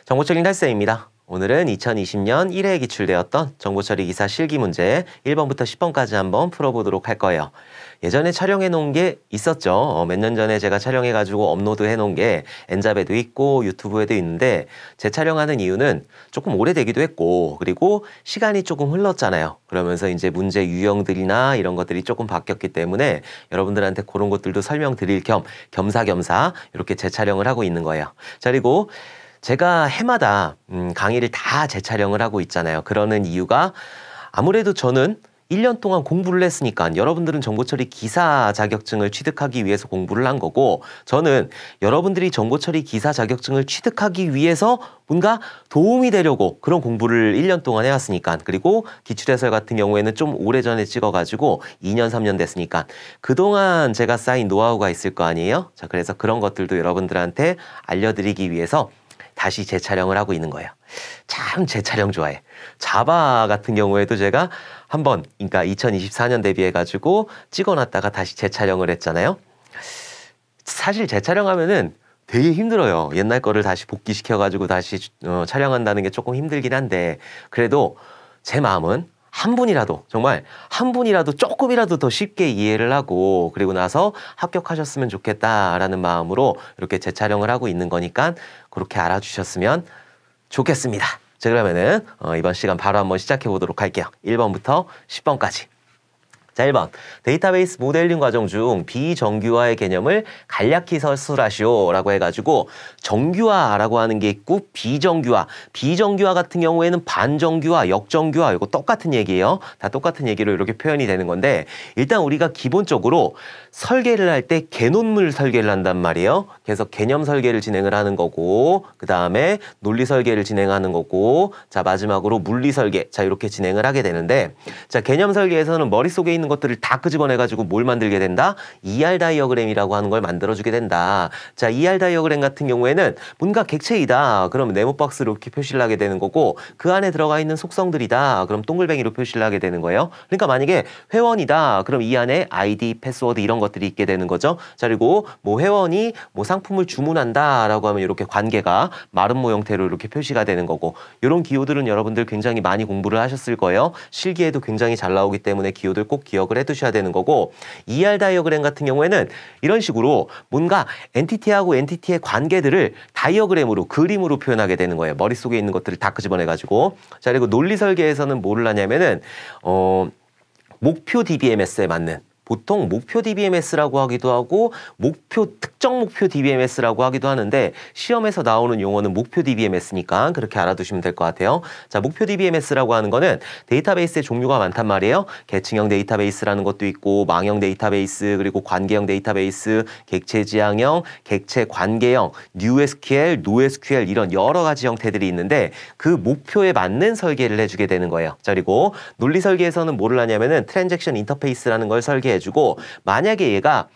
정보처리 탈쌤입니다. 오늘은 2020년 1회에 기출되었던 정보처리 기사 실기 문제 1번부터 10번까지 한번 풀어보도록 할 거예요. 예전에 촬영해 놓은 게 있었죠. 몇 년 전에 제가 촬영해가지고 업로드 해놓은 게 엔잡에도 있고 유튜브에도 있는데 재촬영하는 이유는 조금 오래되기도 했고 그리고 시간이 조금 흘렀잖아요. 그러면서 이제 문제 유형들이나 이런 것들이 조금 바뀌었기 때문에 여러분들한테 그런 것들도 설명드릴 겸 겸사겸사 이렇게 재촬영을 하고 있는 거예요. 자, 그리고 제가 해마다 강의를 다 재촬영을 하고 있잖아요. 그러는 이유가 아무래도 저는 1년 동안 공부를 했으니까 여러분들은 정보처리 기사 자격증을 취득하기 위해서 공부를 한 거고 저는 여러분들이 정보처리 기사 자격증을 취득하기 위해서 뭔가 도움이 되려고 그런 공부를 1년 동안 해왔으니까 그리고 기출해설 같은 경우에는 좀 오래전에 찍어가지고 2년, 3년 됐으니까 그동안 제가 쌓인 노하우가 있을 거 아니에요? 자, 그래서 그런 것들도 여러분들한테 알려드리기 위해서 다시 재촬영을 하고 있는 거예요. 참 재촬영 좋아해. 자바 같은 경우에도 제가 한번 그러니까 2024년 대비해가지고 찍어놨다가 다시 재촬영을 했잖아요. 사실 재촬영하면은 되게 힘들어요. 옛날 거를 다시 복귀시켜가지고 다시 촬영한다는 게 조금 힘들긴 한데 그래도 제 마음은 한 분이라도 정말 한 분이라도 조금이라도 더 쉽게 이해를 하고 그리고 나서 합격하셨으면 좋겠다라는 마음으로 이렇게 재촬영을 하고 있는 거니까 그렇게 알아주셨으면 좋겠습니다. 자, 그러면은 이번 시간 바로 한번 시작해 보도록 할게요. 1번부터 10번까지. 자, 1번. 데이터베이스 모델링 과정 중 비정규화의 개념을 간략히 서술하시오 라고 해가지고 정규화라고 하는 게 있고 비정규화 같은 경우에는 반정규화, 역정규화 이거 똑같은 얘기예요. 다 똑같은 얘기로 이렇게 표현이 되는 건데 일단 우리가 기본적으로 설계를 할 때 개논문 설계를 한단 말이에요. 그래서 개념 설계를 진행을 하는 거고 그 다음에 논리 설계를 진행하는 거고 자 마지막으로 물리 설계 자 이렇게 진행을 하게 되는데 자 개념 설계에서는 머릿속에 있는 것들을 다 끄집어내가지고 뭘 만들게 된다? ER 다이어그램이라고 하는 걸 만들어주게 된다. 자, ER 다이어그램 같은 경우에는 뭔가 객체이다. 그럼 네모박스로 이렇게 표시를 하게 되는 거고 그 안에 들어가 있는 속성들이다. 그럼 동글뱅이로 표시를 하게 되는 거예요. 그러니까 만약에 회원이다. 그럼 이 안에 아이디, 패스워드 이런 것들이 있게 되는 거죠. 자, 그리고 뭐 회원이 뭐 상품을 주문한다 라고 하면 이렇게 관계가 마름모 형태로 이렇게 표시가 되는 거고 이런 기호들은 여러분들 굉장히 많이 공부를 하셨을 거예요. 실기에도 굉장히 잘 나오기 때문에 기호들 꼭 기억을 해두셔야 되는 거고 ER 다이어그램 같은 경우에는 이런 식으로 뭔가 엔티티하고 엔티티의 관계들을 다이어그램으로 그림으로 표현하게 되는 거예요. 머릿속에 있는 것들을 다 끄집어내가지고 자 그리고 논리 설계에서는 뭐를 하냐면은 목표 DBMS에 맞는 보통 목표 DBMS라고 하기도 하고 특정 목표 DBMS라고 하기도 하는데 시험에서 나오는 용어는 목표 DBMS니까 그렇게 알아두시면 될 것 같아요. 자, 목표 DBMS라고 하는 거는 데이터베이스의 종류가 많단 말이에요. 계층형 데이터베이스라는 것도 있고 망형 데이터베이스 그리고 관계형 데이터베이스, 객체 지향형, 객체 관계형, NewSQL, NoSQL 이런 여러 가지 형태들이 있는데 그 목표에 맞는 설계를 해주게 되는 거예요. 자, 그리고 논리 설계에서는 뭐를 하냐면은 트랜잭션 인터페이스라는 걸 설계해주고 만약에 얘가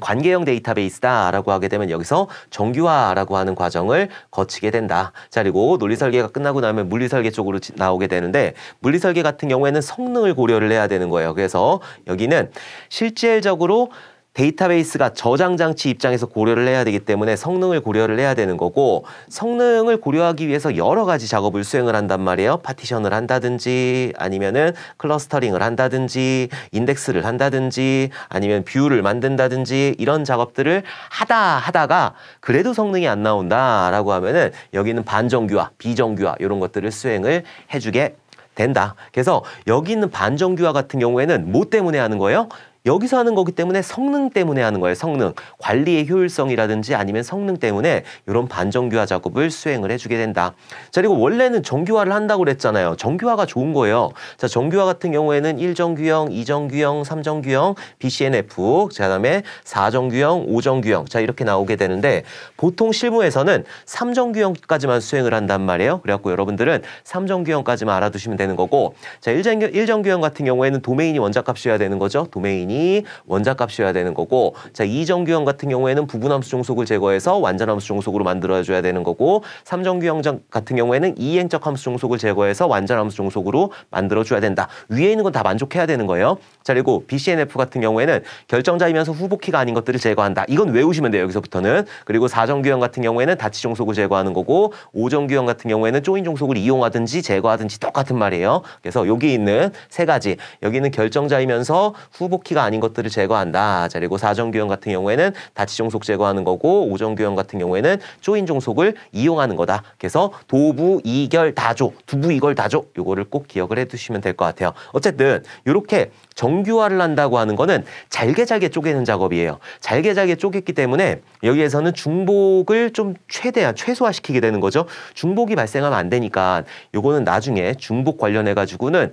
관계형 데이터베이스다라고 하게 되면 여기서 정규화라고 하는 과정을 거치게 된다. 자, 그리고 논리 설계가 끝나고 나면 물리 설계 쪽으로 나오게 되는데 물리 설계 같은 경우에는 성능을 고려를 해야 되는 거예요. 그래서 여기는 실질적으로 데이터베이스가 저장 장치 입장에서 고려를 해야 되기 때문에 성능을 고려를 해야 되는 거고 성능을 고려하기 위해서 여러 가지 작업을 수행을 한단 말이에요. 파티션을 한다든지 아니면은 클러스터링을 한다든지 인덱스를 한다든지 아니면 뷰를 만든다든지 이런 작업들을 하다가 그래도 성능이 안 나온다라고 하면은 여기는 반정규화, 비정규화 이런 것들을 수행을 해주게 된다. 그래서 여기 있는 반정규화 같은 경우에는 뭐 때문에 하는 거예요? 여기서 하는 거기 때문에 성능 때문에 하는 거예요. 성능. 관리의 효율성이라든지 아니면 성능 때문에 이런 반정규화 작업을 수행을 해주게 된다. 자, 그리고 원래는 정규화를 한다고 그랬잖아요. 정규화가 좋은 거예요. 자, 정규화 같은 경우에는 1정규형, 2정규형, 3정규형, BCNF, 그 다음에 4정규형, 5정규형. 자, 이렇게 나오게 되는데 보통 실무에서는 3정규형까지만 수행을 한단 말이에요. 그래갖고 여러분들은 3정규형까지만 알아두시면 되는 거고 자, 1정규형 같은 경우에는 도메인이 원자값이어야 되는 거죠. 도메인이 정규항이 원자값이어야 되는 거고, 자, 2정규항 같은 경우에는 부분함수 종속을 제거해서 완전함수 종속으로 만들어줘야 되는 거고, 3정규항 같은 경우에는 이행적 함수 종속을 제거해서 완전함수 종속으로 만들어줘야 된다. 위에 있는 건 다 만족해야 되는 거예요. 자, 그리고 BCNF 같은 경우에는 결정자이면서 후보키가 아닌 것들을 제거한다. 이건 외우시면 돼요, 여기서부터는. 그리고 4정규항 같은 경우에는 다치 종속을 제거하는 거고, 5정규항 같은 경우에는 조인 종속을 이용하든지 제거하든지 똑같은 말이에요. 그래서 여기 있는 세 가지, 여기는 결정자이면서 후보키가 아닌 것들을 제거한다. 자, 그리고 4정규항 같은 경우에는 다치 종속 제거하는 거고, 5정규항 같은 경우에는 조인 종속을 이용하는 거다. 그래서 도부, 이결, 다조, 두부, 이걸, 다조, 요거를 꼭 기억을 해두시면 될 것 같아요. 어쨌든 이렇게 정규화를 한다고 하는 거는 잘게 쪼개는 작업이에요. 잘게 쪼갰기 때문에 여기에서는 중복을 좀 최대한 최소화시키게 되는 거죠. 중복이 발생하면 안 되니까 요거는 나중에 중복 관련해 가지고는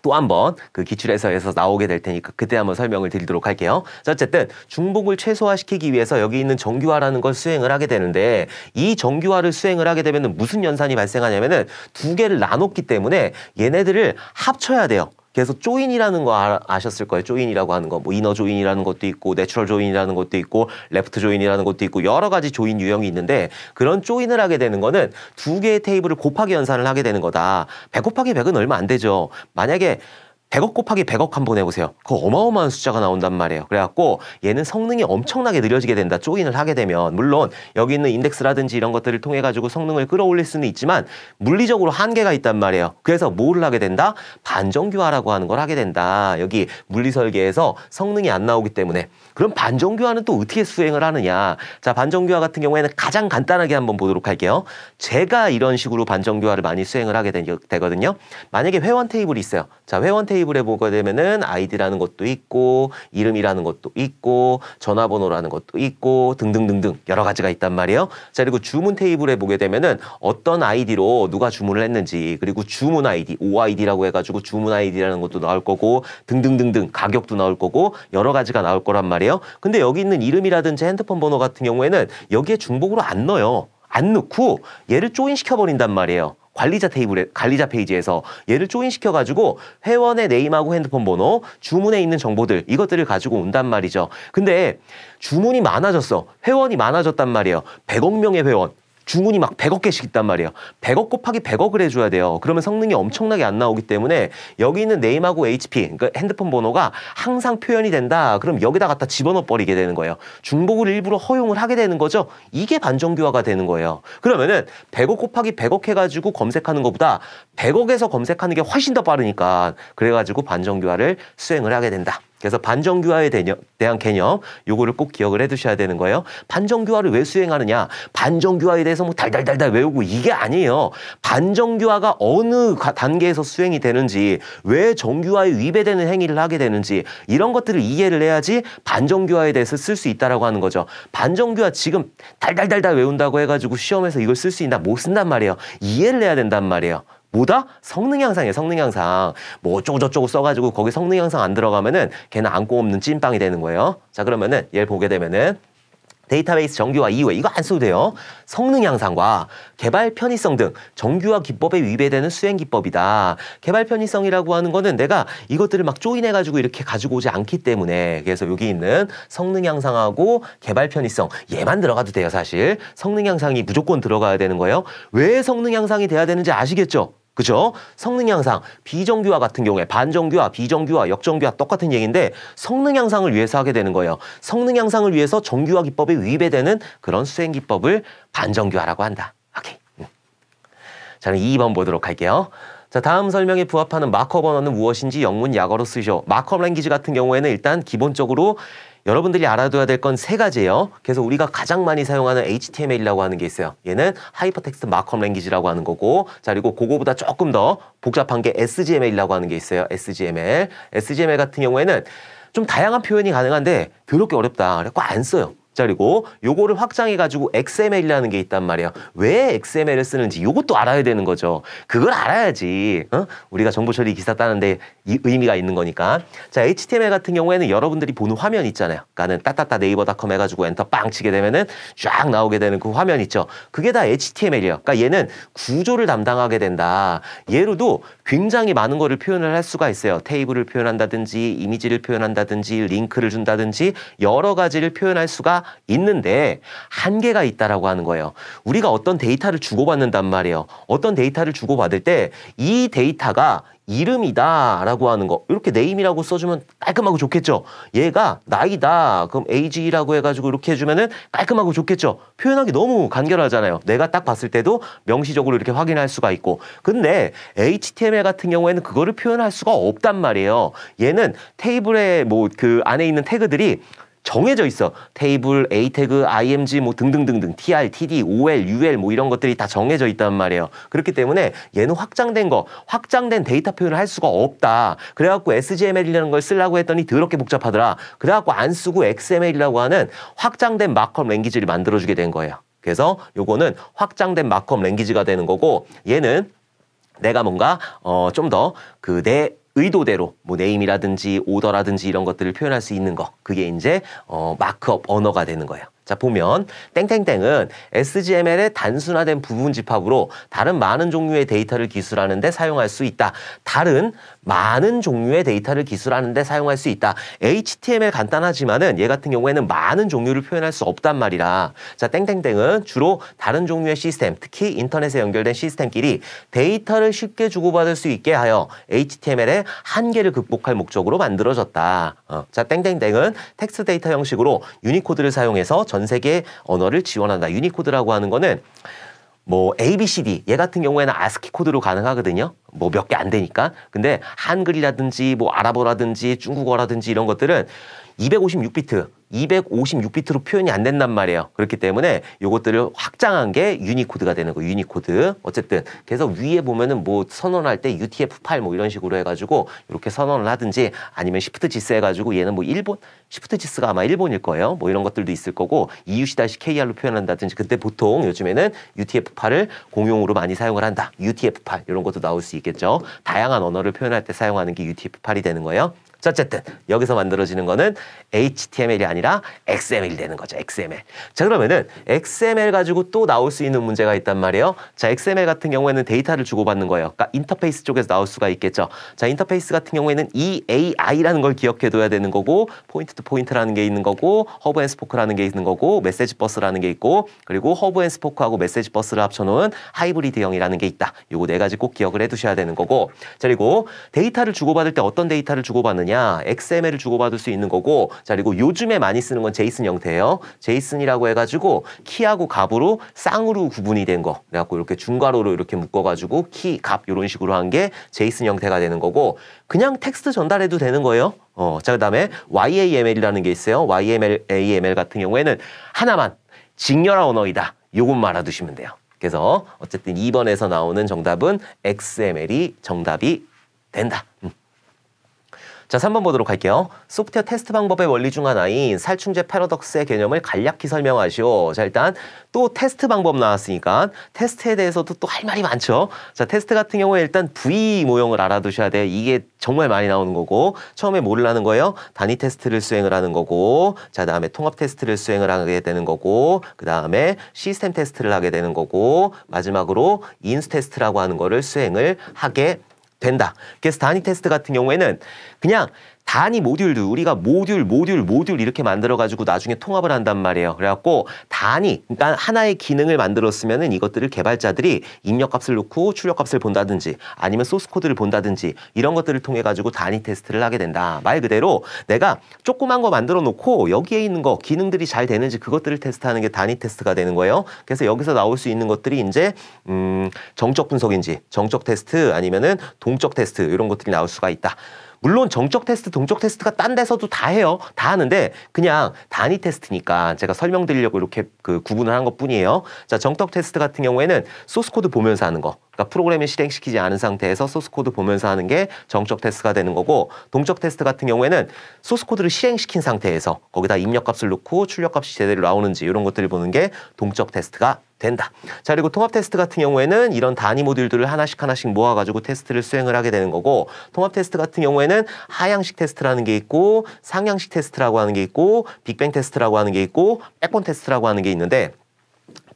또 한 번 그 기출에서에서 나오게 될 테니까 그때 한번 설명을 드리도록 할게요. 자, 어쨌든 중복을 최소화시키기 위해서 여기 있는 정규화라는 걸 수행을 하게 되는데, 이 정규화를 수행을 하게 되면 무슨 연산이 발생하냐면은 두 개를 나눴기 때문에 얘네들을 합쳐야 돼요. 그래서 조인이라는 거 아셨을 거예요. 조인이라고 하는 거. 뭐 이너 조인이라는 것도 있고, 내추럴 조인이라는 것도 있고, 레프트 조인이라는 것도 있고, 여러 가지 조인 유형이 있는데, 그런 조인을 하게 되는 거는 두 개의 테이블을 곱하기 연산을 하게 되는 거다. 100 곱하기 100은 얼마 안 되죠. 만약에 100억 곱하기 100억 한번 해보세요. 그거 어마어마한 숫자가 나온단 말이에요. 그래갖고 얘는 성능이 엄청나게 느려지게 된다. 조인을 하게 되면. 물론 여기 있는 인덱스라든지 이런 것들을 통해 가지고 성능을 끌어올릴 수는 있지만 물리적으로 한계가 있단 말이에요. 그래서 뭐를 하게 된다? 반정규화라고 하는 걸 하게 된다. 여기 물리설계에서 성능이 안 나오기 때문에. 그럼 반정규화는 또 어떻게 수행을 하느냐? 자, 반정규화 같은 경우에는 가장 간단하게 한번 보도록 할게요. 제가 이런 식으로 반정규화를 많이 수행을 하게 되거든요. 만약에 회원 테이블이 있어요. 자, 회원 테이블에 보게 되면은 아이디라는 것도 있고, 이름이라는 것도 있고, 전화번호라는 것도 있고, 등등등등 여러 가지가 있단 말이에요. 자, 그리고 주문 테이블에 보게 되면은 어떤 아이디로 누가 주문을 했는지, 그리고 주문 아이디, OID라고 해가지고 주문 아이디라는 것도 나올 거고, 등등등등 가격도 나올 거고, 여러 가지가 나올 거란 말이에요. 근데 여기 있는 이름이라든지 핸드폰 번호 같은 경우에는 여기에 중복으로 안 넣어요. 안 넣고 얘를 조인시켜 버린단 말이에요. 관리자 페이지에서 얘를 조인시켜가지고 회원의 네임하고 핸드폰 번호, 주문에 있는 정보들, 이것들을 가지고 온단 말이죠. 근데 주문이 많아졌어. 회원이 많아졌단 말이에요. 100억 명의 회원. 주문이 막 100억 개씩 있단 말이에요. 100억 곱하기 100억을 해줘야 돼요. 그러면 성능이 엄청나게 안 나오기 때문에 여기 있는 네임하고 HP, 그러니까 핸드폰 번호가 항상 표현이 된다. 그럼 여기다 갖다 집어넣어 버리게 되는 거예요. 중복을 일부러 허용을 하게 되는 거죠. 이게 반정규화가 되는 거예요. 그러면은 100억 곱하기 100억 해가지고 검색하는 것보다 100억에서 검색하는 게 훨씬 더 빠르니까 그래가지고 반정규화를 수행을 하게 된다. 그래서 반정규화에 대한 개념, 요거를 꼭 기억을 해두셔야 되는 거예요. 반정규화를 왜 수행하느냐? 반정규화에 대해서 뭐 달달달달 외우고 이게 아니에요. 반정규화가 어느 단계에서 수행이 되는지, 왜 정규화에 위배되는 행위를 하게 되는지, 이런 것들을 이해를 해야지 반정규화에 대해서 쓸 수 있다라고 하는 거죠. 반정규화 지금 달달달달 외운다고 해가지고 시험에서 이걸 쓸 수 있나? 못 쓴단 말이에요. 이해를 해야 된단 말이에요. 뭐다? 성능 향상이에요. 성능 향상. 뭐 어쩌고저쩌고 써가지고 거기 성능 향상 안 들어가면은 걔는 안고 없는 찐빵이 되는 거예요. 자, 그러면은 얘를 보게 되면은 데이터베이스 정규화 이후에 이거 안 써도 돼요. 성능 향상과 개발 편의성 등 정규화 기법에 위배되는 수행 기법이다. 개발 편의성이라고 하는 거는 내가 이것들을 막 조인해가지고 이렇게 가지고 오지 않기 때문에, 그래서 여기 있는 성능 향상하고 개발 편의성 얘만 들어가도 돼요. 사실 성능 향상이 무조건 들어가야 되는 거예요. 왜 성능 향상이 돼야 되는지 아시겠죠? 그죠? 성능 향상, 비정규화 같은 경우에 반정규화, 비정규화, 역정규화 똑같은 얘기인데 성능 향상을 위해서 하게 되는 거예요. 성능 향상을 위해서 정규화 기법에 위배되는 그런 수행 기법을 반정규화라고 한다. 오케이. 저는 2번 보도록 할게요. 자, 다음 설명에 부합하는 마크업 언어는 무엇인지 영문 약어로 쓰시오. 마크업 랭귀지 같은 경우에는 일단 기본적으로 여러분들이 알아둬야 될 건 세 가지예요. 그래서 우리가 가장 많이 사용하는 HTML이라고 하는 게 있어요. 얘는 하이퍼텍스트 마크업 랭귀지라고 하는 거고, 자, 그리고 그거보다 조금 더 복잡한 게 SGML이라고 하는 게 있어요. SGML. SGML 같은 경우에는 좀 다양한 표현이 가능한데 더럽게 어렵다. 그래서 안 써요. 자, 그리고 요거를 확장해가지고 XML이라는 게 있단 말이에요. 왜 XML을 쓰는지 요것도 알아야 되는 거죠. 그걸 알아야지 우리가 정보 처리 기사 따는데 의미가 있는 거니까. 자, HTML 같은 경우에는 여러분들이 보는 화면 있잖아요. 그러니까는 따따따 네이버닷컴 해가지고 엔터 빵 치게 되면은 쫙 나오게 되는 그 화면 있죠. 그게 다 HTML이에요. 그러니까 얘는 구조를 담당하게 된다. 얘로도 굉장히 많은 거를 표현을 할 수가 있어요. 테이블을 표현한다든지 이미지를 표현한다든지 링크를 준다든지 여러 가지를 표현할 수가 있는데 한계가 있다라고 하는 거예요. 우리가 어떤 데이터를 주고받는단 말이에요. 어떤 데이터를 주고받을 때 이 데이터가 이름이다 라고 하는 거 이렇게 네임이라고 써주면 깔끔하고 좋겠죠. 얘가 나이다 그럼 age라고 해가지고 이렇게 해주면은 깔끔하고 좋겠죠. 표현하기 너무 간결하잖아요. 내가 딱 봤을 때도 명시적으로 이렇게 확인할 수가 있고. 근데 HTML 같은 경우에는 그거를 표현할 수가 없단 말이에요. 얘는 테이블에 뭐 그 안에 있는 태그들이 정해져 있어. 테이블, A 태그, IMG 뭐 등등등등, TR, TD, OL, UL 뭐 이런 것들이 다 정해져 있단 말이에요. 그렇기 때문에 얘는 확장된 거, 확장된 데이터 표현을 할 수가 없다. 그래갖고 SGML이라는 걸 쓰려고 했더니 더럽게 복잡하더라. 그래갖고 안 쓰고 XML이라고 하는 확장된 마크업 랭귀지를 만들어주게 된 거예요. 그래서 요거는 확장된 마크업 랭귀지가 되는 거고 얘는 내가 뭔가 좀 더 그 내 의도대로 뭐 네임이라든지 오더라든지 이런 것들을 표현할 수 있는 거 그게 이제 마크업 언어가 되는 거예요. 자, 보면 땡땡땡은 SGML의 단순화된 부분 집합으로 다른 많은 종류의 데이터를 기술하는 데 사용할 수 있다. 다른 많은 종류의 데이터를 기술하는 데 사용할 수 있다. HTML 간단하지만은 얘 같은 경우에는 많은 종류를 표현할 수 없단 말이라. 자, 땡땡땡은 주로 다른 종류의 시스템, 특히 인터넷에 연결된 시스템끼리 데이터를 쉽게 주고받을 수 있게 하여 HTML의 한계를 극복할 목적으로 만들어졌다. 자, 땡땡땡은 텍스트 데이터 형식으로 유니코드를 사용해서 전 세계 언어를 지원한다. 유니코드라고 하는 거는 뭐 ABCD 얘 같은 경우에는 아스키 코드로 가능하거든요. 뭐 몇 개 안 되니까. 근데 한글이라든지 뭐 아랍어라든지 중국어라든지 이런 것들은 256비트로 표현이 안 된단 말이에요. 그렇기 때문에 요것들을 확장한 게 유니코드가 되는 거예요. 유니코드. 어쨌든 그래서 위에 보면은 뭐 선언할 때 UTF-8 뭐 이런 식으로 해가지고 이렇게 선언을 하든지 아니면 시프트 지스 해가지고 얘는 뭐 일본 시프트 지스가 아마 일본일 거예요. 뭐 이런 것들도 있을 거고 EUC-KR로 표현한다든지 그때 보통 요즘에는 UTF-8을 공용으로 많이 사용을 한다. UTF-8 이런 것도 나올 수 있겠죠. 다양한 언어를 표현할 때 사용하는 게 UTF-8이 되는 거예요. 자, 어쨌든 여기서 만들어지는 거는 HTML이 아니라 XML이 되는 거죠. XML. 자, 그러면은 XML 가지고 또 나올 수 있는 문제가 있단 말이에요. 자, XML 같은 경우에는 데이터를 주고받는 거예요. 그러니까 인터페이스 쪽에서 나올 수가 있겠죠. 자, 인터페이스 같은 경우에는 EAI라는 걸 기억해둬야 되는 거고 포인트 투 포인트라는 게 있는 거고 허브 앤 스포크라는 게 있는 거고 메시지 버스라는 게 있고 그리고 허브 앤 스포크하고 메시지 버스를 합쳐놓은 하이브리드형이라는 게 있다. 요거 네 가지 꼭 기억을 해두셔야 되는 거고 자, 그리고 데이터를 주고받을 때 어떤 데이터를 주고받느냐 XML을 주고받을 수 있는 거고 자, 그리고 요즘에 많이 쓰는 건 제이슨 형태예요. 제이슨이라고 해가지고 키하고 값으로 쌍으로 구분이 된 거. 그래갖고 이렇게 중괄호로 이렇게 묶어가지고 키, 값 이런 식으로 한 게 제이슨 형태가 되는 거고 그냥 텍스트 전달해도 되는 거예요. 자, 그다음에 YAML이라는 게 있어요. YAML 같은 경우에는 하나만 직렬한 언어이다. 요것만 알아두시면 돼요. 그래서 어쨌든 2번에서 나오는 정답은 XML이 정답이 된다. 자, 3번 보도록 할게요. 소프트웨어 테스트 방법의 원리 중 하나인 살충제 패러독스의 개념을 간략히 설명하시오. 자, 일단 또 테스트 방법 나왔으니까 테스트에 대해서도 또 할 말이 많죠. 자, 테스트 같은 경우에 일단 V 모형을 알아두셔야 돼요. 이게 정말 많이 나오는 거고 처음에 뭐를 하는 거예요? 단위 테스트를 수행을 하는 거고 자, 그다음에 통합 테스트를 수행을 하게 되는 거고 그다음에 시스템 테스트를 하게 되는 거고 마지막으로 인수 테스트라고 하는 거를 수행을 하게 된다. 그래서 단위 테스트 같은 경우에는 그냥 단위 모듈도 우리가 모듈 이렇게 만들어가지고 나중에 통합을 한단 말이에요. 그래갖고 단위, 그러니까 하나의 기능을 만들었으면은 이것들을 개발자들이 입력값을 넣고 출력값을 본다든지 아니면 소스 코드를 본다든지 이런 것들을 통해 가지고 단위 테스트를 하게 된다. 말 그대로 내가 조그만 거 만들어 놓고 여기에 있는 거 기능들이 잘 되는지 그것들을 테스트하는 게 단위 테스트가 되는 거예요. 그래서 여기서 나올 수 있는 것들이 이제 정적 분석인지 정적 테스트 아니면은 동적 테스트 이런 것들이 나올 수가 있다. 물론 정적 테스트, 동적 테스트가 딴 데서도 다 해요. 다 하는데 그냥 단위 테스트니까 제가 설명드리려고 이렇게 구분을 한 것뿐이에요. 자, 정적 테스트 같은 경우에는 소스 코드 보면서 하는 거. 그러니까 프로그램을 실행시키지 않은 상태에서 소스 코드 보면서 하는 게 정적 테스트가 되는 거고, 동적 테스트 같은 경우에는 소스 코드를 실행시킨 상태에서 거기다 입력값을 넣고 출력값이 제대로 나오는지 이런 것들을 보는 게 동적 테스트가 된다. 자, 그리고 통합 테스트 같은 경우에는 이런 단위 모듈들을 하나씩 모아가지고 테스트를 수행을 하게 되는 거고, 통합 테스트 같은 경우에는 하향식 테스트라는 게 있고 상향식 테스트라고 하는 게 있고 빅뱅 테스트라고 하는 게 있고 백본 테스트라고 하는 게 있는데,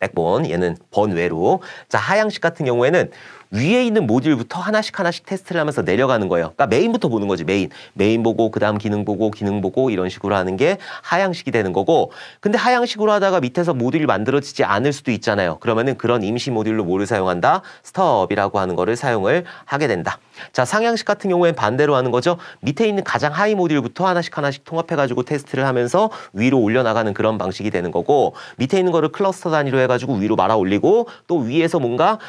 백본 얘는 번외로, 자 하향식 같은 경우에는 위에 있는 모듈부터 하나씩 테스트를 하면서 내려가는 거예요. 그러니까 메인부터 보는 거지. 메인 보고 그 다음 기능 보고 이런 식으로 하는 게 하향식이 되는 거고, 근데 하향식으로 하다가 밑에서 모듈이 만들어지지 않을 수도 있잖아요. 그러면은 그런 임시 모듈로 뭐를 사용한다? 스톱이라고 하는 거를 사용을 하게 된다. 자, 상향식 같은 경우엔 반대로 하는 거죠. 밑에 있는 가장 하위 모듈부터 하나씩 통합해가지고 테스트를 하면서 위로 올려나가는 그런 방식이 되는 거고, 밑에 있는 거를 클러스터 단위로 해가지고 위로 말아 올리고, 또 위에서 뭔가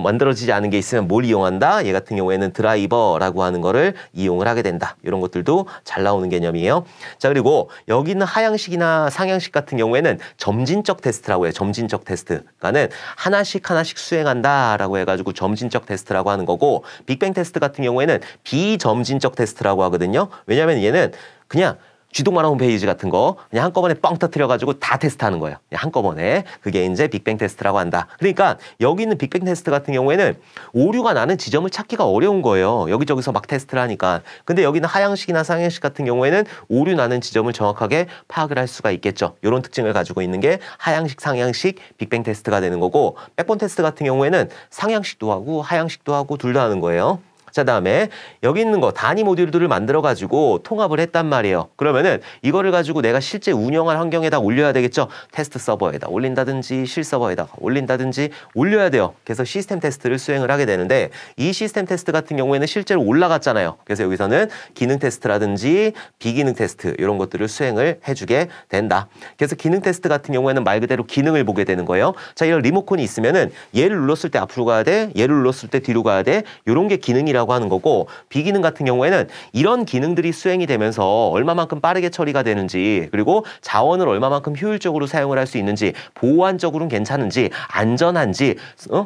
만들어지지 않은 게 있으면 뭘 이용한다? 얘 같은 경우에는 드라이버라고 하는 거를 이용을 하게 된다. 이런 것들도 잘 나오는 개념이에요. 자, 그리고 여기 있는 하향식이나 상향식 같은 경우에는 점진적 테스트라고 해요. 점진적 테스트. 그러니까는 하나씩 수행한다라고 해가지고 점진적 테스트라고 하는 거고, 빅뱅 테스트 같은 경우에는 비점진적 테스트라고 하거든요. 왜냐하면 얘는 그냥 쥐동만화 홈페이지 같은 거 그냥 한꺼번에 뻥 터뜨려가지고 다 테스트하는 거예요. 그냥 한꺼번에. 그게 이제 빅뱅 테스트라고 한다. 그러니까 여기 있는 빅뱅 테스트 같은 경우에는 오류가 나는 지점을 찾기가 어려운 거예요. 여기저기서 막 테스트를 하니까. 근데 여기는 하향식이나 상향식 같은 경우에는 오류 나는 지점을 정확하게 파악을 할 수가 있겠죠. 이런 특징을 가지고 있는 게 하향식, 상향식, 빅뱅 테스트가 되는 거고, 백본 테스트 같은 경우에는 상향식도 하고 하향식도 하고 둘 다 하는 거예요. 자, 다음에 여기 있는 거 단위 모듈들을 만들어 가지고 통합을 했단 말이에요. 그러면은 이거를 가지고 내가 실제 운영할 환경에다 올려야 되겠죠. 테스트 서버에다 올린다든지 실 서버에다 올린다든지 올려야 돼요. 그래서 시스템 테스트를 수행을 하게 되는데, 이 시스템 테스트 같은 경우에는 실제로 올라갔잖아요. 그래서 여기서는 기능 테스트라든지 비기능 테스트 이런 것들을 수행을 해주게 된다. 그래서 기능 테스트 같은 경우에는 말 그대로 기능을 보게 되는 거예요. 자, 이런 리모컨이 있으면은 얘를 눌렀을 때 앞으로 가야 돼, 얘를 눌렀을 때 뒤로 가야 돼, 이런 게 기능이라고 하는 거고, 비기능 같은 경우에는 이런 기능들이 수행이 되면서 얼마만큼 빠르게 처리가 되는지, 그리고 자원을 얼마만큼 효율적으로 사용을 할 수 있는지, 보안적으로는 괜찮은지, 안전한지,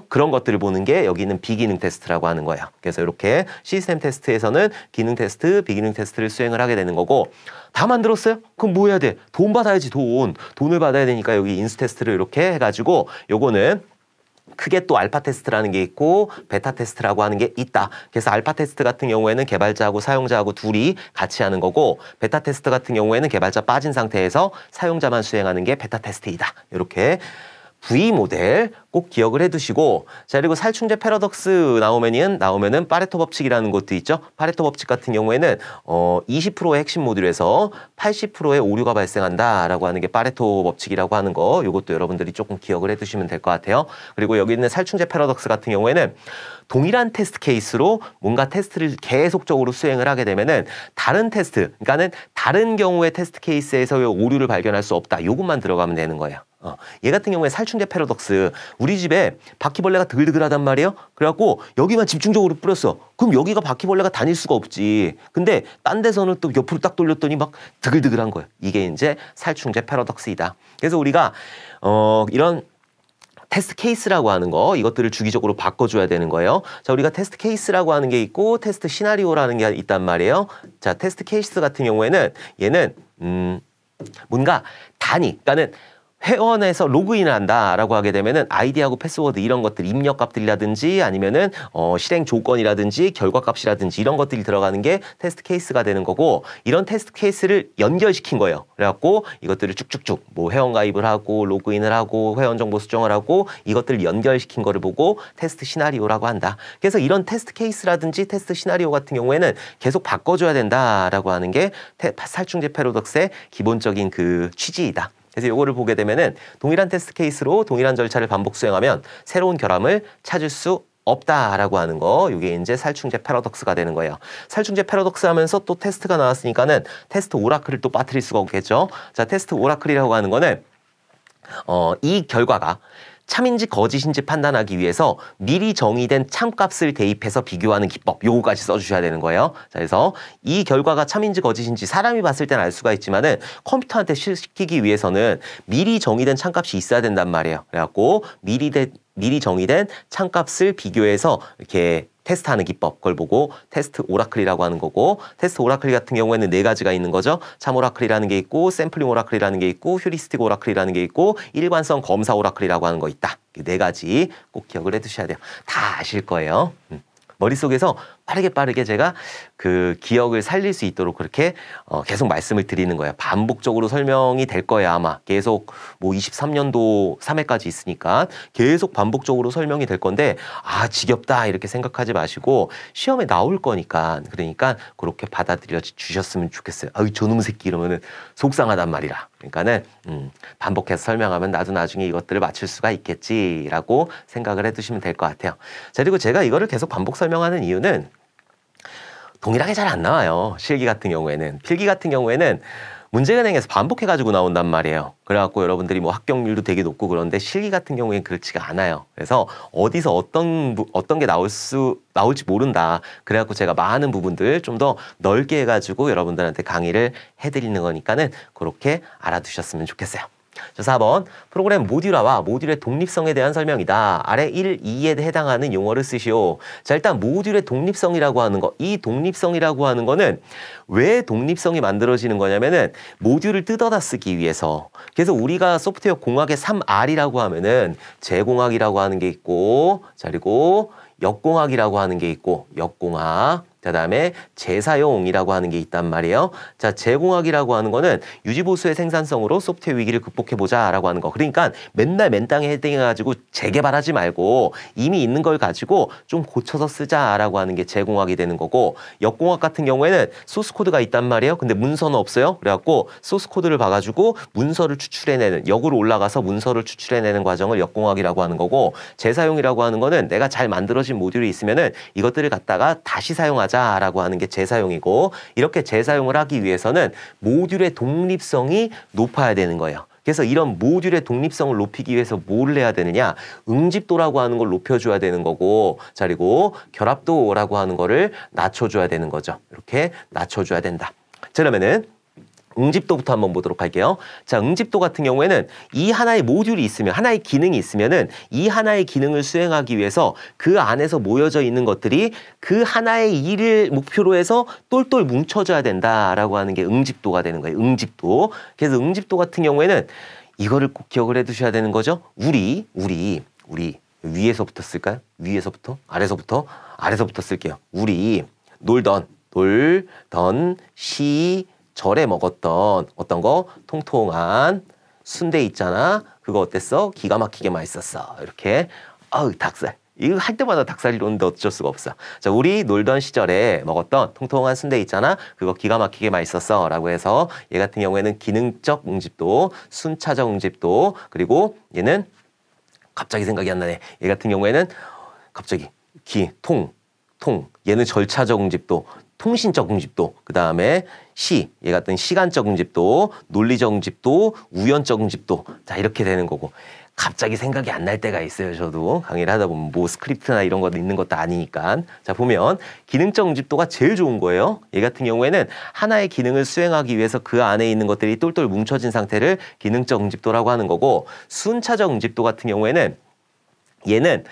그런 것들을 보는 게 여기 있는 비기능 테스트라고 하는 거예요. 그래서 이렇게 시스템 테스트에서는 기능 테스트, 비기능 테스트를 수행을 하게 되는 거고, 다 만들었어요? 그럼 뭐 해야 돼? 돈 받아야지, 돈을 받아야 되니까 여기 인수 테스트를 이렇게 해가지고, 요거는 크게 또 알파 테스트라는 게 있고 베타 테스트라고 하는 게 있다. 그래서 알파 테스트 같은 경우에는 개발자하고 사용자하고 둘이 같이 하는 거고, 베타 테스트 같은 경우에는 개발자 빠진 상태에서 사용자만 수행하는 게 베타 테스트이다. 이렇게 V 모델 꼭 기억을 해두시고, 자, 그리고 살충제 패러독스 나오면은 파레토 법칙이라는 것도 있죠. 파레토 법칙 같은 경우에는 20%의 핵심 모듈에서 80%의 오류가 발생한다라고 하는 게 파레토 법칙이라고 하는 거, 이것도 여러분들이 조금 기억을 해두시면 될 것 같아요. 그리고 여기 있는 살충제 패러독스 같은 경우에는 동일한 테스트 케이스로 뭔가 테스트를 계속적으로 수행을 하게 되면은 다른 테스트, 그러니까는 다른 경우의 테스트 케이스에서의 오류를 발견할 수 없다. 요것만 들어가면 되는 거예요. 얘 같은 경우에 살충제 패러독스, 우리 집에 바퀴벌레가 드글드글하단 말이에요. 그래갖고 여기만 집중적으로 뿌렸어. 그럼 여기가 바퀴벌레가 다닐 수가 없지. 근데 딴 데서는 또 옆으로 딱 돌렸더니 막 드글드글한 거예요. 이게 이제 살충제 패러독스이다. 그래서 우리가 이런 테스트 케이스라고 하는 거, 이것들을 주기적으로 바꿔줘야 되는 거예요. 자, 우리가 테스트 케이스라고 하는 게 있고 테스트 시나리오라는 게 있단 말이에요. 자, 테스트 케이스 같은 경우에는 얘는 뭔가 단위, 그러니까는 회원에서 로그인을 한다라고 하게 되면은 아이디하고 패스워드 이런 것들, 입력값들이라든지 아니면은 실행 조건이라든지 결과값이라든지 이런 것들이 들어가는 게 테스트 케이스가 되는 거고, 이런 테스트 케이스를 연결시킨 거예요. 그래갖고 이것들을 쭉쭉쭉 뭐 회원 가입을 하고 로그인을 하고 회원 정보 수정을 하고 이것들을 연결시킨 거를 보고 테스트 시나리오라고 한다. 그래서 이런 테스트 케이스라든지 테스트 시나리오 같은 경우에는 계속 바꿔줘야 된다라고 하는 게 살충제 패러독스의 기본적인 그 취지이다. 그래서 요거를 보게 되면은 동일한 테스트 케이스로 동일한 절차를 반복 수행하면 새로운 결함을 찾을 수 없다라고 하는 거, 이게 이제 살충제 패러독스가 되는 거예요. 살충제 패러독스 하면서 또 테스트가 나왔으니까는 테스트 오라클을 또 빠뜨릴 수가 없겠죠. 자, 테스트 오라클이라고 하는 거는 이 결과가 참인지 거짓인지 판단하기 위해서 미리 정의된 참값을 대입해서 비교하는 기법, 요거까지 써주셔야 되는 거예요. 자, 그래서 이 결과가 참인지 거짓인지 사람이 봤을 때는 알 수가 있지만은 컴퓨터한테 시키기 위해서는 미리 정의된 참값이 있어야 된단 말이에요. 그래갖고 미리 미리 정의된 창값을 비교해서 이렇게 테스트하는 기법, 그걸 보고 테스트 오라클이라고 하는 거고, 테스트 오라클 같은 경우에는 네 가지가 있는 거죠. 참 오라클이라는 게 있고, 샘플링 오라클이라는 게 있고, 휴리스틱 오라클이라는 게 있고, 일관성 검사 오라클이라고 하는 거 있다. 네 가지 꼭 기억을 해두셔야 돼요. 다 아실 거예요. 머릿속에서 빠르게 제가 그 기억을 살릴 수 있도록 그렇게 계속 말씀을 드리는 거예요. 반복적으로 설명이 될 거예요. 아마 계속 뭐 23년도 3회까지 있으니까 계속 반복적으로 설명이 될 건데 아 지겹다 이렇게 생각하지 마시고 시험에 나올 거니까 그러니까 그렇게 받아들여 주셨으면 좋겠어요. 아유 저놈 새끼 이러면은 속상하단 말이라. 그러니까는 반복해서 설명하면 나도 나중에 이것들을 맞출 수가 있겠지라고 생각을 해두시면 될 것 같아요. 자, 그리고 제가 이거를 계속 반복 설명하는 이유는 동일하게 잘 안 나와요. 실기 같은 경우에는. 필기 같은 경우에는 문제은행에서 반복해가지고 나온단 말이에요. 그래갖고 여러분들이 뭐 합격률도 되게 높고 그런데 실기 같은 경우에는 그렇지가 않아요. 그래서 어디서 어떤 게 나올지 모른다. 그래갖고 제가 많은 부분들 좀 더 넓게 해가지고 여러분들한테 강의를 해드리는 거니까는 그렇게 알아두셨으면 좋겠어요. 자, 4번 프로그램 모듈화와 모듈의 독립성에 대한 설명이다. 아래 1, 2에 해당하는 용어를 쓰시오. 자, 일단 모듈의 독립성이라고 하는 거, 이 독립성이라고 하는 거는 왜 독립성이 만들어지는 거냐면은 모듈을 뜯어다 쓰기 위해서. 그래서 우리가 소프트웨어 공학의 3R이라고 하면은 제공학이라고 하는 게 있고, 자, 그리고 역공학이라고 하는 게 있고, 역공학. 자, 다음에 재사용이라고 하는 게 있단 말이에요. 자, 재공학이라고 하는 거는 유지보수의 생산성으로 소프트웨어 위기를 극복해보자 라고 하는 거. 그러니까 맨날 맨땅에 헤딩해가지고 재개발하지 말고 이미 있는 걸 가지고 좀 고쳐서 쓰자라고 하는 게 재공학이 되는 거고, 역공학 같은 경우에는 소스코드가 있단 말이에요. 근데 문서는 없어요. 그래갖고 소스코드를 봐가지고 문서를 추출해내는, 역으로 올라가서 문서를 추출해내는 과정을 역공학이라고 하는 거고, 재사용이라고 하는 거는 내가 잘 만들어진 모듈이 있으면은 이것들을 갖다가 다시 사용하자 라고 하는 게 재사용이고, 이렇게 재사용을 하기 위해서는 모듈의 독립성이 높아야 되는 거예요. 그래서 이런 모듈의 독립성을 높이기 위해서 뭘 해야 되느냐? 응집도라고 하는 걸 높여줘야 되는 거고, 자, 그리고 결합도라고 하는 거를 낮춰줘야 되는 거죠. 이렇게 낮춰줘야 된다. 자, 그러면은 응집도부터 한번 보도록 할게요. 자, 응집도 같은 경우에는 이 하나의 모듈이 있으면, 하나의 기능이 있으면은 이 하나의 기능을 수행하기 위해서 그 안에서 모여져 있는 것들이 그 하나의 일을 목표로 해서 똘똘 뭉쳐져야 된다라고 하는 게 응집도가 되는 거예요. 응집도. 그래서 응집도 같은 경우에는 이거를 꼭 기억을 해 두셔야 되는 거죠. 우리 위에서부터 쓸까요? 위에서부터? 아래서부터 쓸게요. 우리 놀던 시절에 먹었던 어떤 거? 통통한 순대 있잖아. 그거 어땠어? 기가 막히게 맛있었어. 이렇게. 아우 닭살. 이거 할 때마다 닭살이 오는데 어쩔 수가 없어. 자, 우리 놀던 시절에 먹었던 통통한 순대 있잖아. 그거 기가 막히게 맛있었어. 라고 해서 얘 같은 경우에는 기능적 응집도, 순차적 응집도, 그리고 얘는 갑자기 생각이 안 나네. 얘 같은 경우에는 갑자기 얘는 절차적 응집도, 통신적 응집도, 그 다음에 얘 같은 시간적 응집도, 논리적 응집도, 우연적 응집도. 자, 이렇게 되는 거고. 갑자기 생각이 안 날 때가 있어요. 저도 강의를 하다 보면 뭐 스크립트나 이런 거 있는 것도 아니니까. 자, 보면 기능적 응집도가 제일 좋은 거예요. 얘 같은 경우에는 하나의 기능을 수행하기 위해서 그 안에 있는 것들이 똘똘 뭉쳐진 상태를 기능적 응집도라고 하는 거고, 순차적 응집도 같은 경우에는 얘는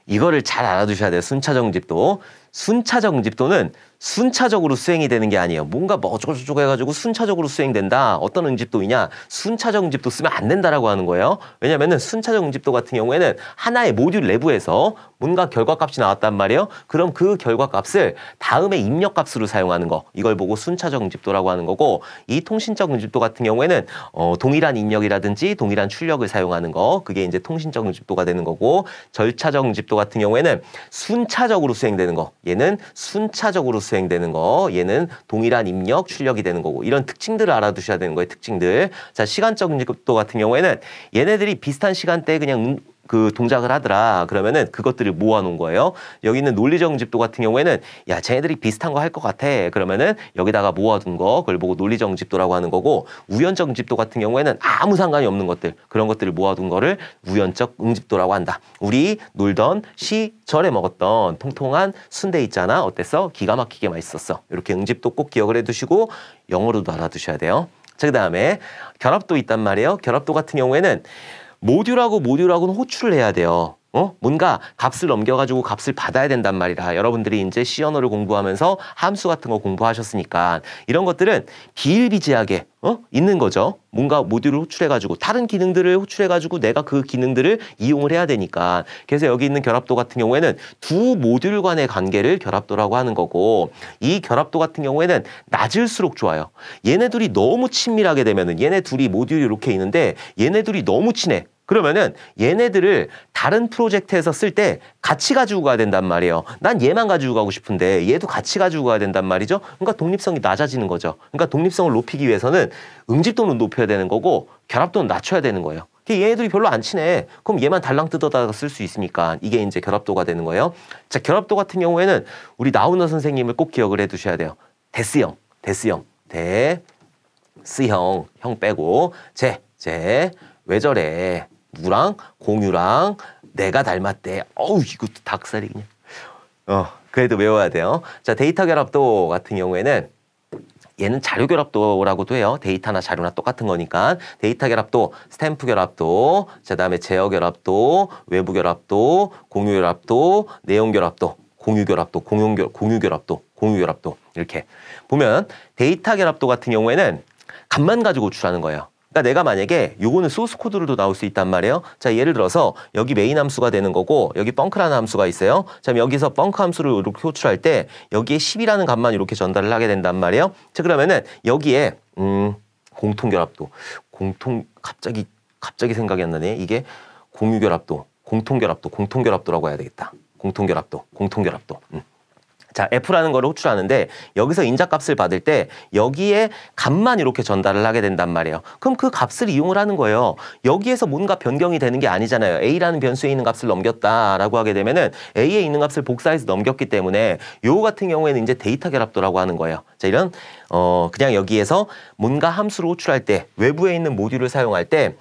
이거를 잘 알아두셔야 돼요. 순차적 응집도. 순차적 응집도는 순차적으로 수행이 되는 게 아니에요. 뭔가 뭐 어쩌고저쩌고 해가지고 순차적으로 수행된다. 어떤 응집도이냐? 순차적 응집도 쓰면 안 된다라고 하는 거예요. 왜냐면은 순차적 응집도 같은 경우에는 하나의 모듈 내부에서 뭔가 결과값이 나왔단 말이에요. 그럼 그 결과값을 다음에 입력값으로 사용하는 거. 이걸 보고 순차적 응집도라고 하는 거고, 이 통신적 응집도 같은 경우에는 동일한 입력이라든지 동일한 출력을 사용하는 거. 그게 이제 통신적 응집도가 되는 거고, 절차적 응집도 같은 경우에는 순차적으로 수행되는 거. 얘는 순차적으로 수행되는 거, 얘는 동일한 입력, 출력이 되는 거고, 이런 특징들을 알아두셔야 되는 거예요. 특징들. 자, 시간적 응집도 같은 경우에는 얘네들이 비슷한 시간대에 그냥 그 동작을 하더라. 그러면은 그것들을 모아놓은 거예요. 여기 있는 논리적 응집도 같은 경우에는 야, 쟤네들이 비슷한 거 할 것 같아. 그러면은 여기다가 모아둔 거, 그걸 보고 논리적 응집도라고 하는 거고, 우연적 응집도 같은 경우에는 아무 상관이 없는 것들, 그런 것들을 모아둔 거를 우연적 응집도라고 한다. 우리 놀던 시절에 먹었던 통통한 순대 있잖아. 어땠어? 기가 막히게 맛있었어. 이렇게 응집도 꼭 기억을 해두시고 영어로도 알아두셔야 돼요. 자, 그 다음에 결합도 있단 말이에요. 결합도 같은 경우에는 모듈하고 모듈하고는 호출을 해야 돼요. 뭔가 값을 넘겨가지고 값을 받아야 된단 말이라. 여러분들이 이제 C 언어를 공부하면서 함수 같은 거 공부하셨으니까 이런 것들은 비일비재하게 있는 거죠. 뭔가 모듈을 호출해가지고 다른 기능들을 호출해가지고 내가 그 기능들을 이용을 해야 되니까. 그래서 여기 있는 결합도 같은 경우에는 두 모듈 간의 관계를 결합도라고 하는 거고, 이 결합도 같은 경우에는 낮을수록 좋아요. 얘네 둘이 너무 친밀하게 되면은, 얘네 둘이 모듈이 이렇게 있는데 얘네 둘이 너무 친해. 그러면은 얘네들을 다른 프로젝트에서 쓸 때 같이 가지고 가야 된단 말이에요. 난 얘만 가지고 가고 싶은데 얘도 같이 가지고 가야 된단 말이죠. 그러니까 독립성이 낮아지는 거죠. 그러니까 독립성을 높이기 위해서는 응집도는 높여야 되는 거고 결합도는 낮춰야 되는 거예요. 얘네들이 별로 안 친해. 그럼 얘만 달랑 뜯어다가 쓸 수 있으니까 이게 이제 결합도가 되는 거예요. 자, 결합도 같은 경우에는 우리 나훈아 선생님을 꼭 기억을 해 두셔야 돼요. 데스형, 데스형, 형 빼고 왜 저래? 누구랑? 공유랑 내가 닮았대. 어우, 이것도 닭살이 그냥. 그래도 외워야 돼요. 자, 데이터 결합도 같은 경우에는 얘는 자료 결합도라고도 해요. 데이터나 자료나 똑같은 거니까. 데이터 결합도, 스탬프 결합도, 그다음에 제어 결합도, 외부 결합도, 공유 결합도, 내용 결합도, 공유 결합도, 공유 결합도 이렇게 보면 데이터 결합도 같은 경우에는 값만 가지고 호출하는 거예요. 그러니까 내가 만약에 요거는 소스 코드로도 나올 수 있단 말이에요. 자, 예를 들어서 여기 메인 함수가 되는 거고 여기 펑크라는 함수가 있어요. 자, 여기서 펑크 함수를 이렇게 호출할 때 여기에 10이라는 값만 이렇게 전달을 하게 된단 말이에요. 자, 그러면은 여기에 공통결합도, 갑자기 생각이 안 나네. 이게 공유결합도, 공통결합도라고 해야 되겠다. 공통결합도. 자, F라는 걸 호출하는데 여기서 인자값을 받을 때 여기에 값만 이렇게 전달을 하게 된단 말이에요. 그럼 그 값을 이용을 하는 거예요. 여기에서 뭔가 변경이 되는 게 아니잖아요. A라는 변수에 있는 값을 넘겼다라고 하게 되면은 A에 있는 값을 복사해서 넘겼기 때문에 요 같은 경우에는 이제 데이터 결합도라고 하는 거예요. 자, 이런 그냥 여기에서 뭔가 함수를 호출할 때 외부에 있는 모듈을 사용할 때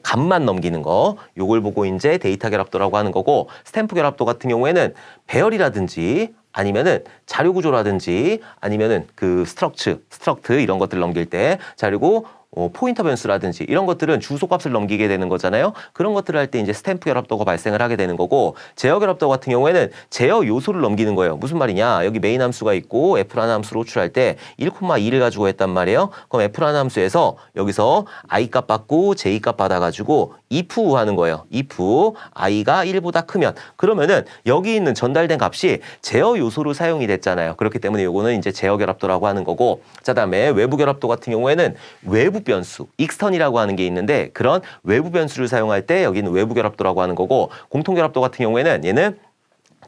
값만 넘기는 거, 요걸 보고 이제 데이터 결합도라고 하는 거고, 스탬프 결합도 같은 경우에는 배열이라든지 아니면은 자료 구조라든지 아니면은 그 스트럭트 이런 것들 넘길 때, 자, 그리고 포인터 변수라든지 이런 것들은 주소값을 넘기게 되는 거잖아요. 그런 것들을 할 때 이제 스탬프 결합도가 발생을 하게 되는 거고, 제어 결합도 같은 경우에는 제어 요소를 넘기는 거예요. 무슨 말이냐? 여기 메인 함수가 있고 F라는 함수를 호출할 때 1,2를 가지고 했단 말이에요. 그럼 F라는 함수에서 여기서 I 값 받고 J 값 받아가지고 if 하는 거예요. if i가 1보다 크면, 그러면은 여기 있는 전달된 값이 제어 요소로 사용이 됐잖아요. 그렇기 때문에 요거는 이제 제어 결합도라고 하는 거고, 자, 다음에 외부 결합도 같은 경우에는 외부 변수, 익스턴이라고 하는 게 있는데 그런 외부 변수를 사용할 때 여기는 외부 결합도라고 하는 거고, 공통 결합도 같은 경우에는 얘는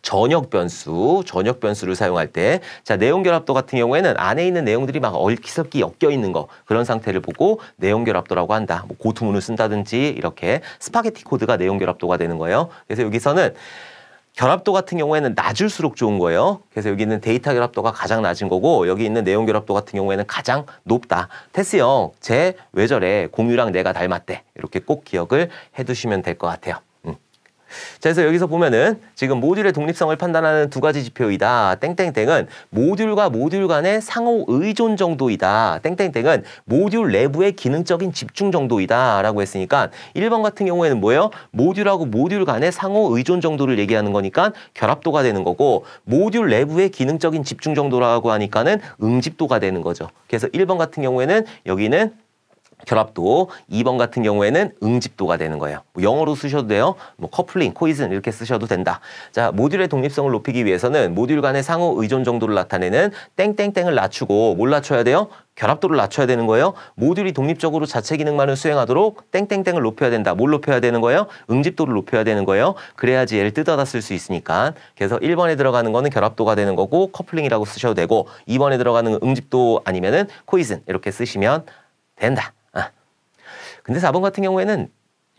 전역 변수를 사용할 때, 자, 내용 결합도 같은 경우에는 안에 있는 내용들이 막 얽히섞이 엮여 있는 거, 그런 상태를 보고 내용 결합도라고 한다. 뭐 고투문을 쓴다든지 이렇게 스파게티 코드가 내용 결합도가 되는 거예요. 그래서 여기서는 결합도 같은 경우에는 낮을수록 좋은 거예요. 그래서 여기 있는 데이터 결합도가 가장 낮은 거고, 여기 있는 내용 결합도 같은 경우에는 가장 높다. 테스형, 왜 저래? 공유랑 내가 닮았대. 이렇게 꼭 기억을 해두시면 될 것 같아요. 자, 그래서 여기서 보면은 지금 모듈의 독립성을 판단하는 두 가지 지표이다. 땡땡땡은 모듈과 모듈 간의 상호 의존 정도이다. 땡땡땡은 모듈 내부의 기능적인 집중 정도이다. 라고 했으니까 1번 같은 경우에는 뭐예요? 모듈하고 모듈 간의 상호 의존 정도를 얘기하는 거니까 결합도가 되는 거고, 모듈 내부의 기능적인 집중 정도라고 하니까는 응집도가 되는 거죠. 그래서 1번 같은 경우에는 여기는 결합도, 2번 같은 경우에는 응집도가 되는 거예요. 뭐 영어로 쓰셔도 돼요. 뭐 커플링, 코이즌 이렇게 쓰셔도 된다. 자, 모듈의 독립성을 높이기 위해서는 모듈 간의 상호 의존 정도를 나타내는 땡땡땡을 낮추고 뭘 낮춰야 돼요? 결합도를 낮춰야 되는 거예요. 모듈이 독립적으로 자체 기능만을 수행하도록 땡땡땡을 높여야 된다. 뭘 높여야 되는 거예요? 응집도를 높여야 되는 거예요. 그래야지 얘를 뜯어다 쓸 수 있으니까. 그래서 1번에 들어가는 거는 결합도가 되는 거고 커플링이라고 쓰셔도 되고, 2번에 들어가는 응집도 아니면은 코이즌 이렇게 쓰시면 된다. 근데 4번 같은 경우에는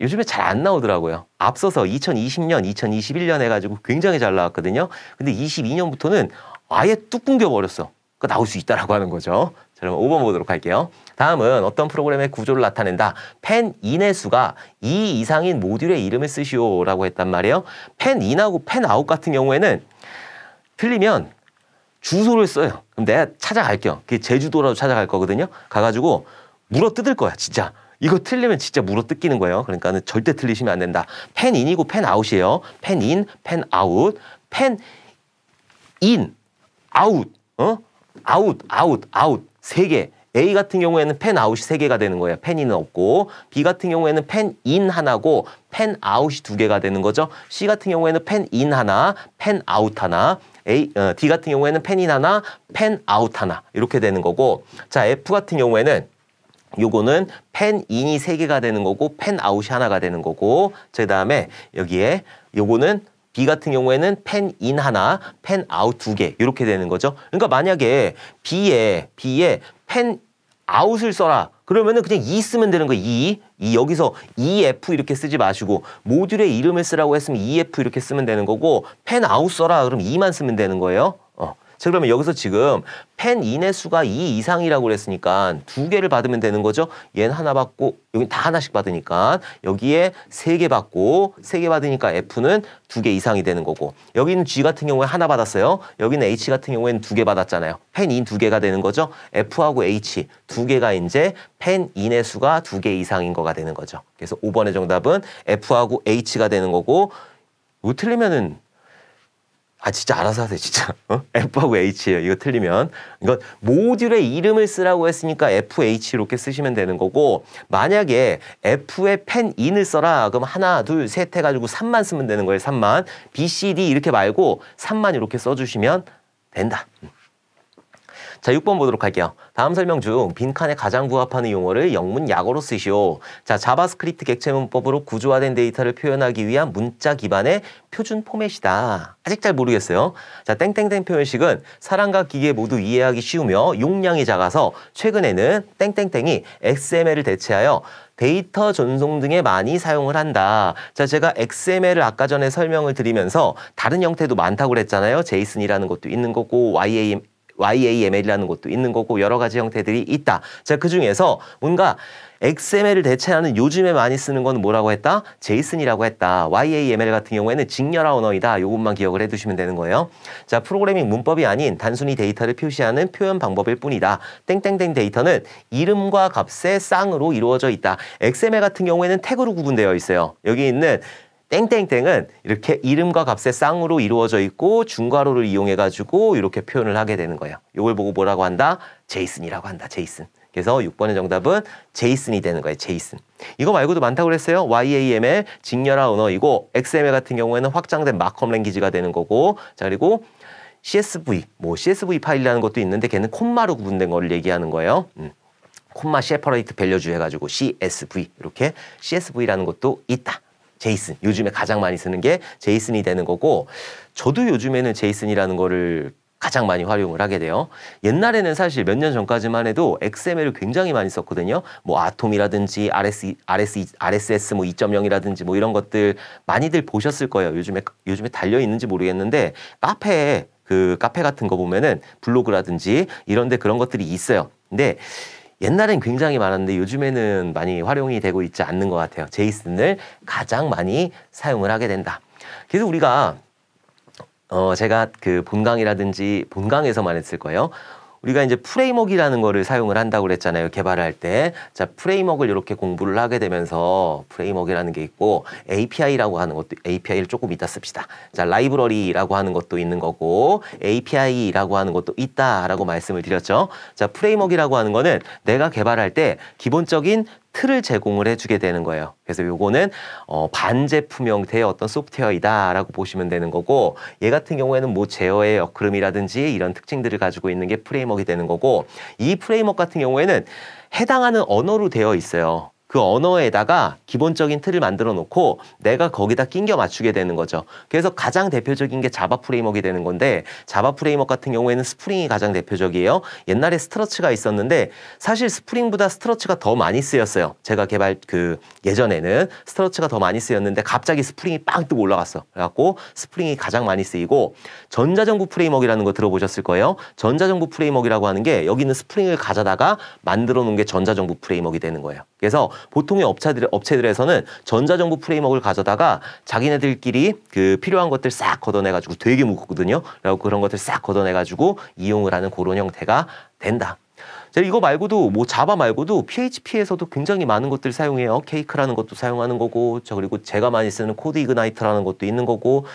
요즘에 잘 안 나오더라고요. 앞서서 2020년, 2021년 해가지고 굉장히 잘 나왔거든요. 근데 22년부터는 아예 뚝 끊겨버렸어. 그러니까 나올 수 있다라고 하는 거죠. 자, 그럼 5번 보도록 할게요. 다음은 어떤 프로그램의 구조를 나타낸다. 펜 인의 수가 2 이상인 모듈의 이름을 쓰시오 라고 했단 말이에요. 펜 인하고 펜 아웃 같은 경우에는 틀리면 주소를 써요. 그럼 내가 찾아갈게요. 그게 제주도라도 찾아갈 거거든요. 가가지고 물어 뜯을 거야, 진짜. 이거 틀리면 진짜 물어 뜯기는 거예요. 그러니까는 절대 틀리시면 안 된다. 펜 인이고 펜 아웃이에요. 펜 인, 펜 아웃, 펜 인, 아웃, 아웃. 세 개. A 같은 경우에는 펜 아웃이 3개가 되는 거예요. 펜 인은 없고. B 같은 경우에는 펜 인 하나고 펜 아웃이 2개가 되는 거죠. C 같은 경우에는 펜 인 하나, 펜 아웃 하나. D 같은 경우에는 펜 인 하나, 펜 아웃 하나. 이렇게 되는 거고. 자, F 같은 경우에는 요거는 펜 인이 3개가 되는 거고 펜 아웃이 하나가 되는 거고. 그다음에 여기에 요거는 B 같은 경우에는 펜 인 하나, 펜 아웃 2개 이렇게 되는 거죠. 그러니까 만약에 B에 펜 아웃을 써라. 그러면은 그냥 2 쓰면 되는 거예요. 2 여기서 EF 이렇게 쓰지 마시고 모듈의 이름을 쓰라고 했으면 EF 이렇게 쓰면 되는 거고 펜 아웃 써라. 그럼 2만 쓰면 되는 거예요. 자, 그러면 여기서 지금 펜 인의 수가 2 이상이라고 그랬으니까 2개를 받으면 되는 거죠. 얘는 하나 받고 여기 다 하나씩 받으니까 여기에 3개 받고 3개 받으니까 F는 2개 이상이 되는 거고 여기는 G 같은 경우에 하나 받았어요. 여기는 H 같은 경우에는 2개 받았잖아요. 펜 인 2개가 되는 거죠. F하고 H 2개가 이제 펜 인의 수가 2개 이상인 거가 되는 거죠. 그래서 5번의 정답은 F하고 H가 되는 거고 이거 틀리면은 진짜 알아서 하세요, 진짜. F하고 H예요. 이거 틀리면. 이건 모듈의 이름을 쓰라고 했으니까 FH 이렇게 쓰시면 되는 거고 만약에 F에 펜 인을 써라. 그럼 하나, 둘, 셋 해가지고 3만 쓰면 되는 거예요. 3만. B, C, D 이렇게 말고 3만 이렇게 써주시면 된다. 자, 6번 보도록 할게요. 다음 설명 중 빈칸에 가장 부합하는 용어를 영문 약어로 쓰시오. 자, 자바스크립트 객체 문법으로 구조화된 데이터를 표현하기 위한 문자 기반의 표준 포맷이다. 아직 잘 모르겠어요. 자, 땡땡땡 표현식은 사람과 기계 모두 이해하기 쉬우며 용량이 작아서 최근에는 땡땡땡이 XML을 대체하여 데이터 전송 등에 많이 사용을 한다. 자, 제가 XML을 아까 전에 설명을 드리면서 다른 형태도 많다고 그랬잖아요. 제이슨이라는 것도 있는 거고 YAML이라는 것도 있는 거고 여러 가지 형태들이 있다. 자, 그중에서 뭔가 XML을 대체하는 요즘에 많이 쓰는 건 뭐라고 했다? 제이슨이라고 했다. YAML 같은 경우에는 직렬화 언어이다. 요것만 기억을 해두시면 되는 거예요. 자, 프로그래밍 문법이 아닌 단순히 데이터를 표시하는 표현 방법일 뿐이다. 땡땡땡 데이터는 이름과 값의 쌍으로 이루어져 있다. XML 같은 경우에는 태그로 구분되어 있어요. 여기 있는 땡땡땡은 이렇게 이름과 값의 쌍으로 이루어져 있고 중괄호를 이용해가지고 이렇게 표현을 하게 되는 거예요. 이걸 보고 뭐라고 한다? 제이슨이라고 한다. 제이슨. 그래서 6번의 정답은 제이슨이 되는 거예요. 제이슨. 이거 말고도 많다고 그랬어요. YAML, 직렬화 언어이고 XML 같은 경우에는 확장된 마크업 랭귀지가 되는 거고 자, 그리고 CSV, CSV 파일이라는 것도 있는데 걔는 콤마로 구분된 거를 얘기하는 거예요. 콤마 세퍼레이트 밸류주 해가지고 CSV 이렇게 CSV라는 것도 있다. 제이슨. 요즘에 가장 많이 쓰는 게 제이슨이 되는 거고 저도 요즘에는 제이슨이라는 거를 가장 많이 활용을 하게 돼요. 옛날에는 사실 몇 년 전까지만 해도 XML을 굉장히 많이 썼거든요. 아톰이라든지 RSS 2.0이라든지 이런 것들 많이들 보셨을 거예요. 요즘에 달려 있는지 모르겠는데 카페 같은 거 보면은 블로그라든지 이런 데 그런 것들이 있어요. 근데 옛날엔 굉장히 많았는데 요즘에는 많이 활용이 되고 있지 않는 것 같아요. 제이슨을 가장 많이 사용을 하게 된다. 그래서 우리가 제가 본강에서만 했을 거예요. 우리가 이제 프레임워크라는 거를 사용을 한다고 그랬잖아요. 개발할 때. 자, 프레임워크를 이렇게 공부를 하게 되면서 프레임워크라는 게 있고 API라고 하는 것도 API를 조금 이따 씁시다. 자, 라이브러리라고 하는 것도 있는 거고 API라고 하는 것도 있다라고 말씀을 드렸죠. 자, 프레임워크라고 하는 거는 내가 개발할 때 기본적인 틀을 제공을 해주게 되는 거예요. 그래서 요거는 반제품 형태의 어떤 소프트웨어이다라고 보시면 되는 거고 얘 같은 경우에는 제어의 역흐름이라든지 이런 특징들을 가지고 있는 게 프레임워크가 되는 거고 이 프레임워크 같은 경우에는 해당하는 언어로 되어 있어요. 그 언어에다가 기본적인 틀을 만들어 놓고 내가 거기다 끼겨 맞추게 되는 거죠. 그래서 가장 대표적인 게 자바 프레임워크가 되는 건데 자바 프레임워크 같은 경우에는 스프링이 가장 대표적이에요. 옛날에 스트러치가 있었는데 사실 스프링보다 스트러치가 더 많이 쓰였어요. 제가 예전에는 스트러치가 더 많이 쓰였는데 갑자기 스프링이 빵 뜨고 올라갔어. 그래갖고 스프링이 가장 많이 쓰이고 전자정부 프레임워크라는 거 들어보셨을 거예요. 전자정부 프레임워크라고 하는 게 여기 있는 스프링을 가져다가 만들어 놓은 게 전자정부 프레임워크가 되는 거예요. 그래서 보통의 업체들에서는 전자정부 프레임워크를 가져다가 자기네들끼리 필요한 것들 싹 걷어내가지고 되게 무겁거든요. 그리고 그런 것들 싹 걷어내가지고 이용을 하는 그런 형태가 된다. 자, 이거 말고도 뭐 자바 말고도 PHP에서도 굉장히 많은 것들 사용해요. 케이크라는 것도 사용하는 거고, 저 그리고 제가 많이 쓰는 코드 이그나이트라는 것도 있는 거고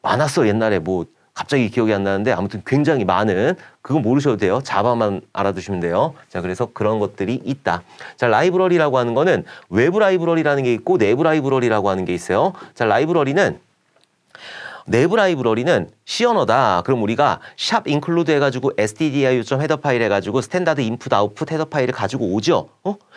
많았어 옛날에 뭐 갑자기 기억이 안 나는데 아무튼 굉장히 많은 그건 모르셔도 돼요. 자바만 알아두시면 돼요. 자, 그래서 그런 것들이 있다. 자, 라이브러리라고 하는 거는 외부 라이브러리라는 게 있고 내부 라이브러리라고 하는 게 있어요. 자, 내부 라이브러리는 C 언어다. 그럼 우리가 샵 인클루드 해가지고 stdio 헤더 파일 해가지고 스탠다드 인풋 아웃풋 헤더 파일을 가지고 오죠.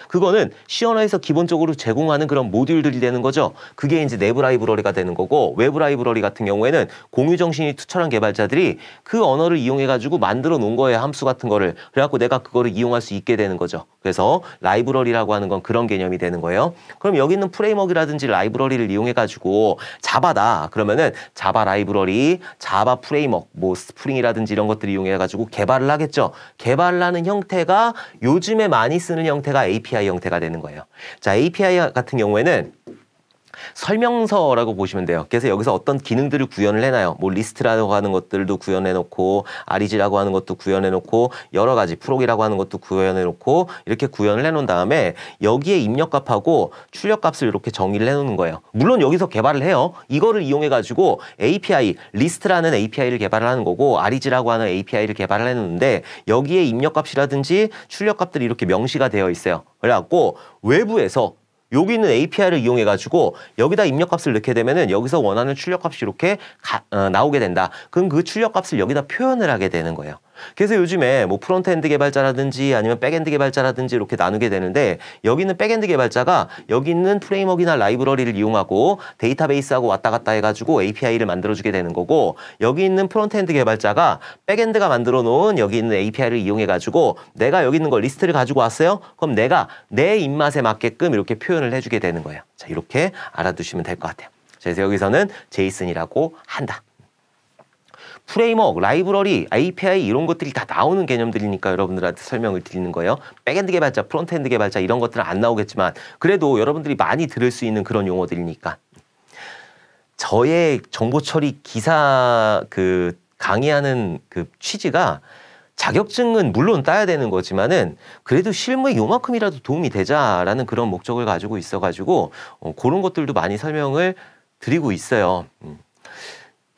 그거는 C 언어에서 기본적으로 제공하는 그런 모듈들이 되는 거죠. 그게 이제 내부 라이브러리가 되는 거고, 외부 라이브러리 같은 경우에는 공유 정신이 투철한 개발자들이 그 언어를 이용해가지고 만들어 놓은 거예요. 함수 같은 거를. 그래갖고 내가 그거를 이용할 수 있게 되는 거죠. 그래서 라이브러리라고 하는 건 그런 개념이 되는 거예요. 그럼 여기 있는 프레임워크라든지 라이브러리를 이용해가지고 자바다. 그러면은 자바 라이브러리, 자바 프레임워크, 뭐 스프링이라든지 이런 것들을 이용해가지고 개발을 하겠죠. 개발을 하는 형태가 요즘에 많이 쓰는 형태가 API 형태가 되는 거예요. 자, API 같은 경우에는 설명서라고 보시면 돼요. 그래서 여기서 어떤 기능들을 구현을 해놔요. 뭐 리스트라고 하는 것들도 구현해놓고, 아리지라고 하는 것도 구현해놓고, 여러 가지 프록이라고 하는 것도 구현해놓고, 이렇게 구현을 해놓은 다음에 여기에 입력값하고 출력값을 이렇게 정의를 해놓는 거예요. 물론 여기서 개발을 해요. 이거를 이용해가지고 API, 리스트라는 API를 개발을 하는 거고, 아리지라고 하는 API를 개발을 해놓는데 여기에 입력값이라든지 출력값들이 이렇게 명시가 되어 있어요. 그래갖고 외부에서 여기 있는 API를 이용해가지고 여기다 입력값을 넣게 되면은 여기서 원하는 출력값이 이렇게 나오게 된다. 그럼 그 출력값을 여기다 표현을 하게 되는 거예요. 그래서 요즘에 뭐 프론트엔드 개발자라든지 아니면 백엔드 개발자라든지 이렇게 나누게 되는데, 여기 있는 백엔드 개발자가 여기 있는 프레임워크나 라이브러리를 이용하고 데이터베이스하고 왔다 갔다 해가지고 API를 만들어주게 되는 거고, 여기 있는 프론트엔드 개발자가 백엔드가 만들어 놓은 여기 있는 API를 이용해가지고 내가 여기 있는 걸 리스트를 가지고 왔어요. 그럼 내가 내 입맛에 맞게끔 이렇게 표현을 해주게 되는 거예요. 자, 이렇게 알아두시면 될 것 같아요. 그래서 여기서는 제이슨이라고 한다. 프레임워크, 라이브러리, API 이런 것들이 다 나오는 개념들이니까 여러분들한테 설명을 드리는 거예요. 백엔드 개발자, 프론트엔드 개발자 이런 것들은 안 나오겠지만 그래도 여러분들이 많이 들을 수 있는 그런 용어들이니까. 저의 정보 처리 기사 강의하는 그 취지가 자격증은 물론 따야 되는 거지만은 그래도 실무에 요만큼이라도 도움이 되자라는 그런 목적을 가지고 있어가지고 그런 것들도 많이 설명을 드리고 있어요.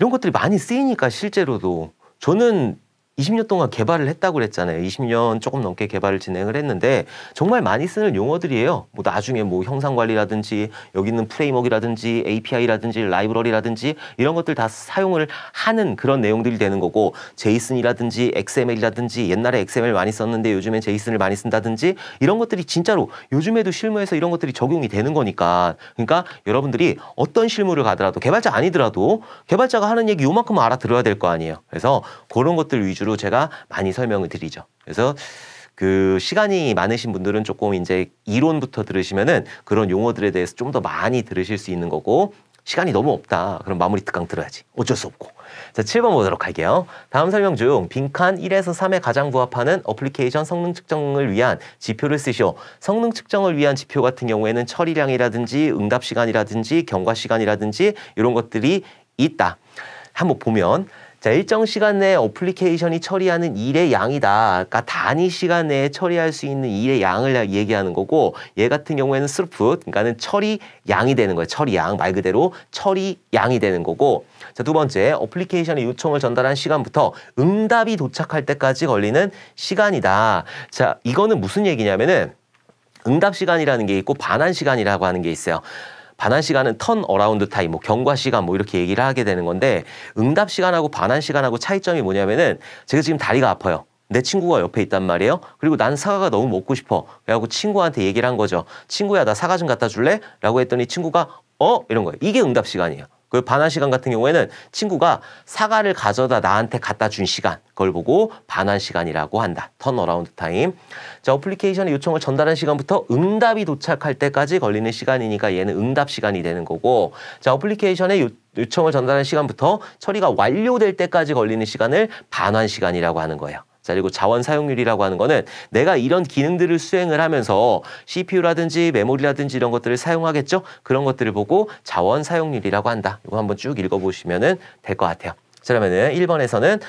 이런 것들이 많이 쓰이니까 실제로도 저는 20년 동안 개발을 했다고 그랬잖아요. 20년 조금 넘게 개발을 진행을 했는데 정말 많이 쓰는 용어들이에요. 뭐 나중에 뭐 형상 관리라든지 여기 있는 프레임워크라든지 API라든지 라이브러리라든지 이런 것들 다 사용을 하는 그런 내용들이 되는 거고, 제이슨이라든지 XML이라든지 옛날에 XML 많이 썼는데 요즘엔 제이슨을 많이 쓴다든지 이런 것들이 진짜로 요즘에도 실무에서 이런 것들이 적용이 되는 거니까. 그러니까 여러분들이 어떤 실무를 가더라도 개발자 아니더라도 개발자가 하는 얘기 요만큼은 알아들어야 될 거 아니에요. 그래서 그런 것들 위주로 제가 많이 설명을 드리죠. 그래서 그 시간이 많으신 분들은 조금 이제 이론부터 들으시면은 그런 용어들에 대해서 좀 더 많이 들으실 수 있는 거고, 시간이 너무 없다. 그럼 마무리 특강 들어야지. 어쩔 수 없고. 자, 7번 보도록 할게요. 다음 설명 중 빈칸 1에서 3에 가장 부합하는 어플리케이션 성능 측정을 위한 지표를 쓰시오. 성능 측정을 위한 지표 같은 경우에는 처리량이라든지 응답 시간이라든지 경과 시간이라든지 이런 것들이 있다. 한번 보면 자, 일정 시간 내에 어플리케이션이 처리하는 일의 양이다. 그러니까 단위 시간 내에 처리할 수 있는 일의 양을 얘기하는 거고, 얘 같은 경우에는 스루풋, 그러니까는 처리 양이 되는 거예요. 처리 양, 말 그대로 처리 양이 되는 거고. 자, 두 번째, 어플리케이션의 요청을 전달한 시간부터 응답이 도착할 때까지 걸리는 시간이다. 자, 이거는 무슨 얘기냐면은 응답 시간이라는 게 있고 반환 시간이라고 하는 게 있어요. 반환 시간은 턴 어라운드 타임, 뭐 경과 시간 뭐 이렇게 얘기를 하게 되는 건데, 응답 시간하고 반환 시간하고 차이점이 뭐냐면은 제가 지금 다리가 아파요. 내 친구가 옆에 있단 말이에요. 그리고 난 사과가 너무 먹고 싶어. 그래갖고 친구한테 얘기를 한 거죠. 친구야, 나 사과 좀 갖다 줄래? 라고 했더니 친구가 이런 거예요. 이게 응답 시간이에요. 그 반환 시간 같은 경우에는 친구가 사과를 가져다 나한테 갖다 준 시간, 그걸 보고 반환 시간이라고 한다. 턴 어라운드 타임. 자, 어플리케이션의 요청을 전달한 시간부터 응답이 도착할 때까지 걸리는 시간이니까 얘는 응답 시간이 되는 거고, 자, 어플리케이션의 요청을 전달한 시간부터 처리가 완료될 때까지 걸리는 시간을 반환 시간이라고 하는 거예요. 자, 그리고 자원 사용률이라고 하는 거는 내가 이런 기능들을 수행을 하면서 CPU라든지 메모리라든지 이런 것들을 사용하겠죠? 그런 것들을 보고 자원 사용률이라고 한다. 이거 한번 쭉 읽어보시면 될 것 같아요. 자, 그러면은 1번에서는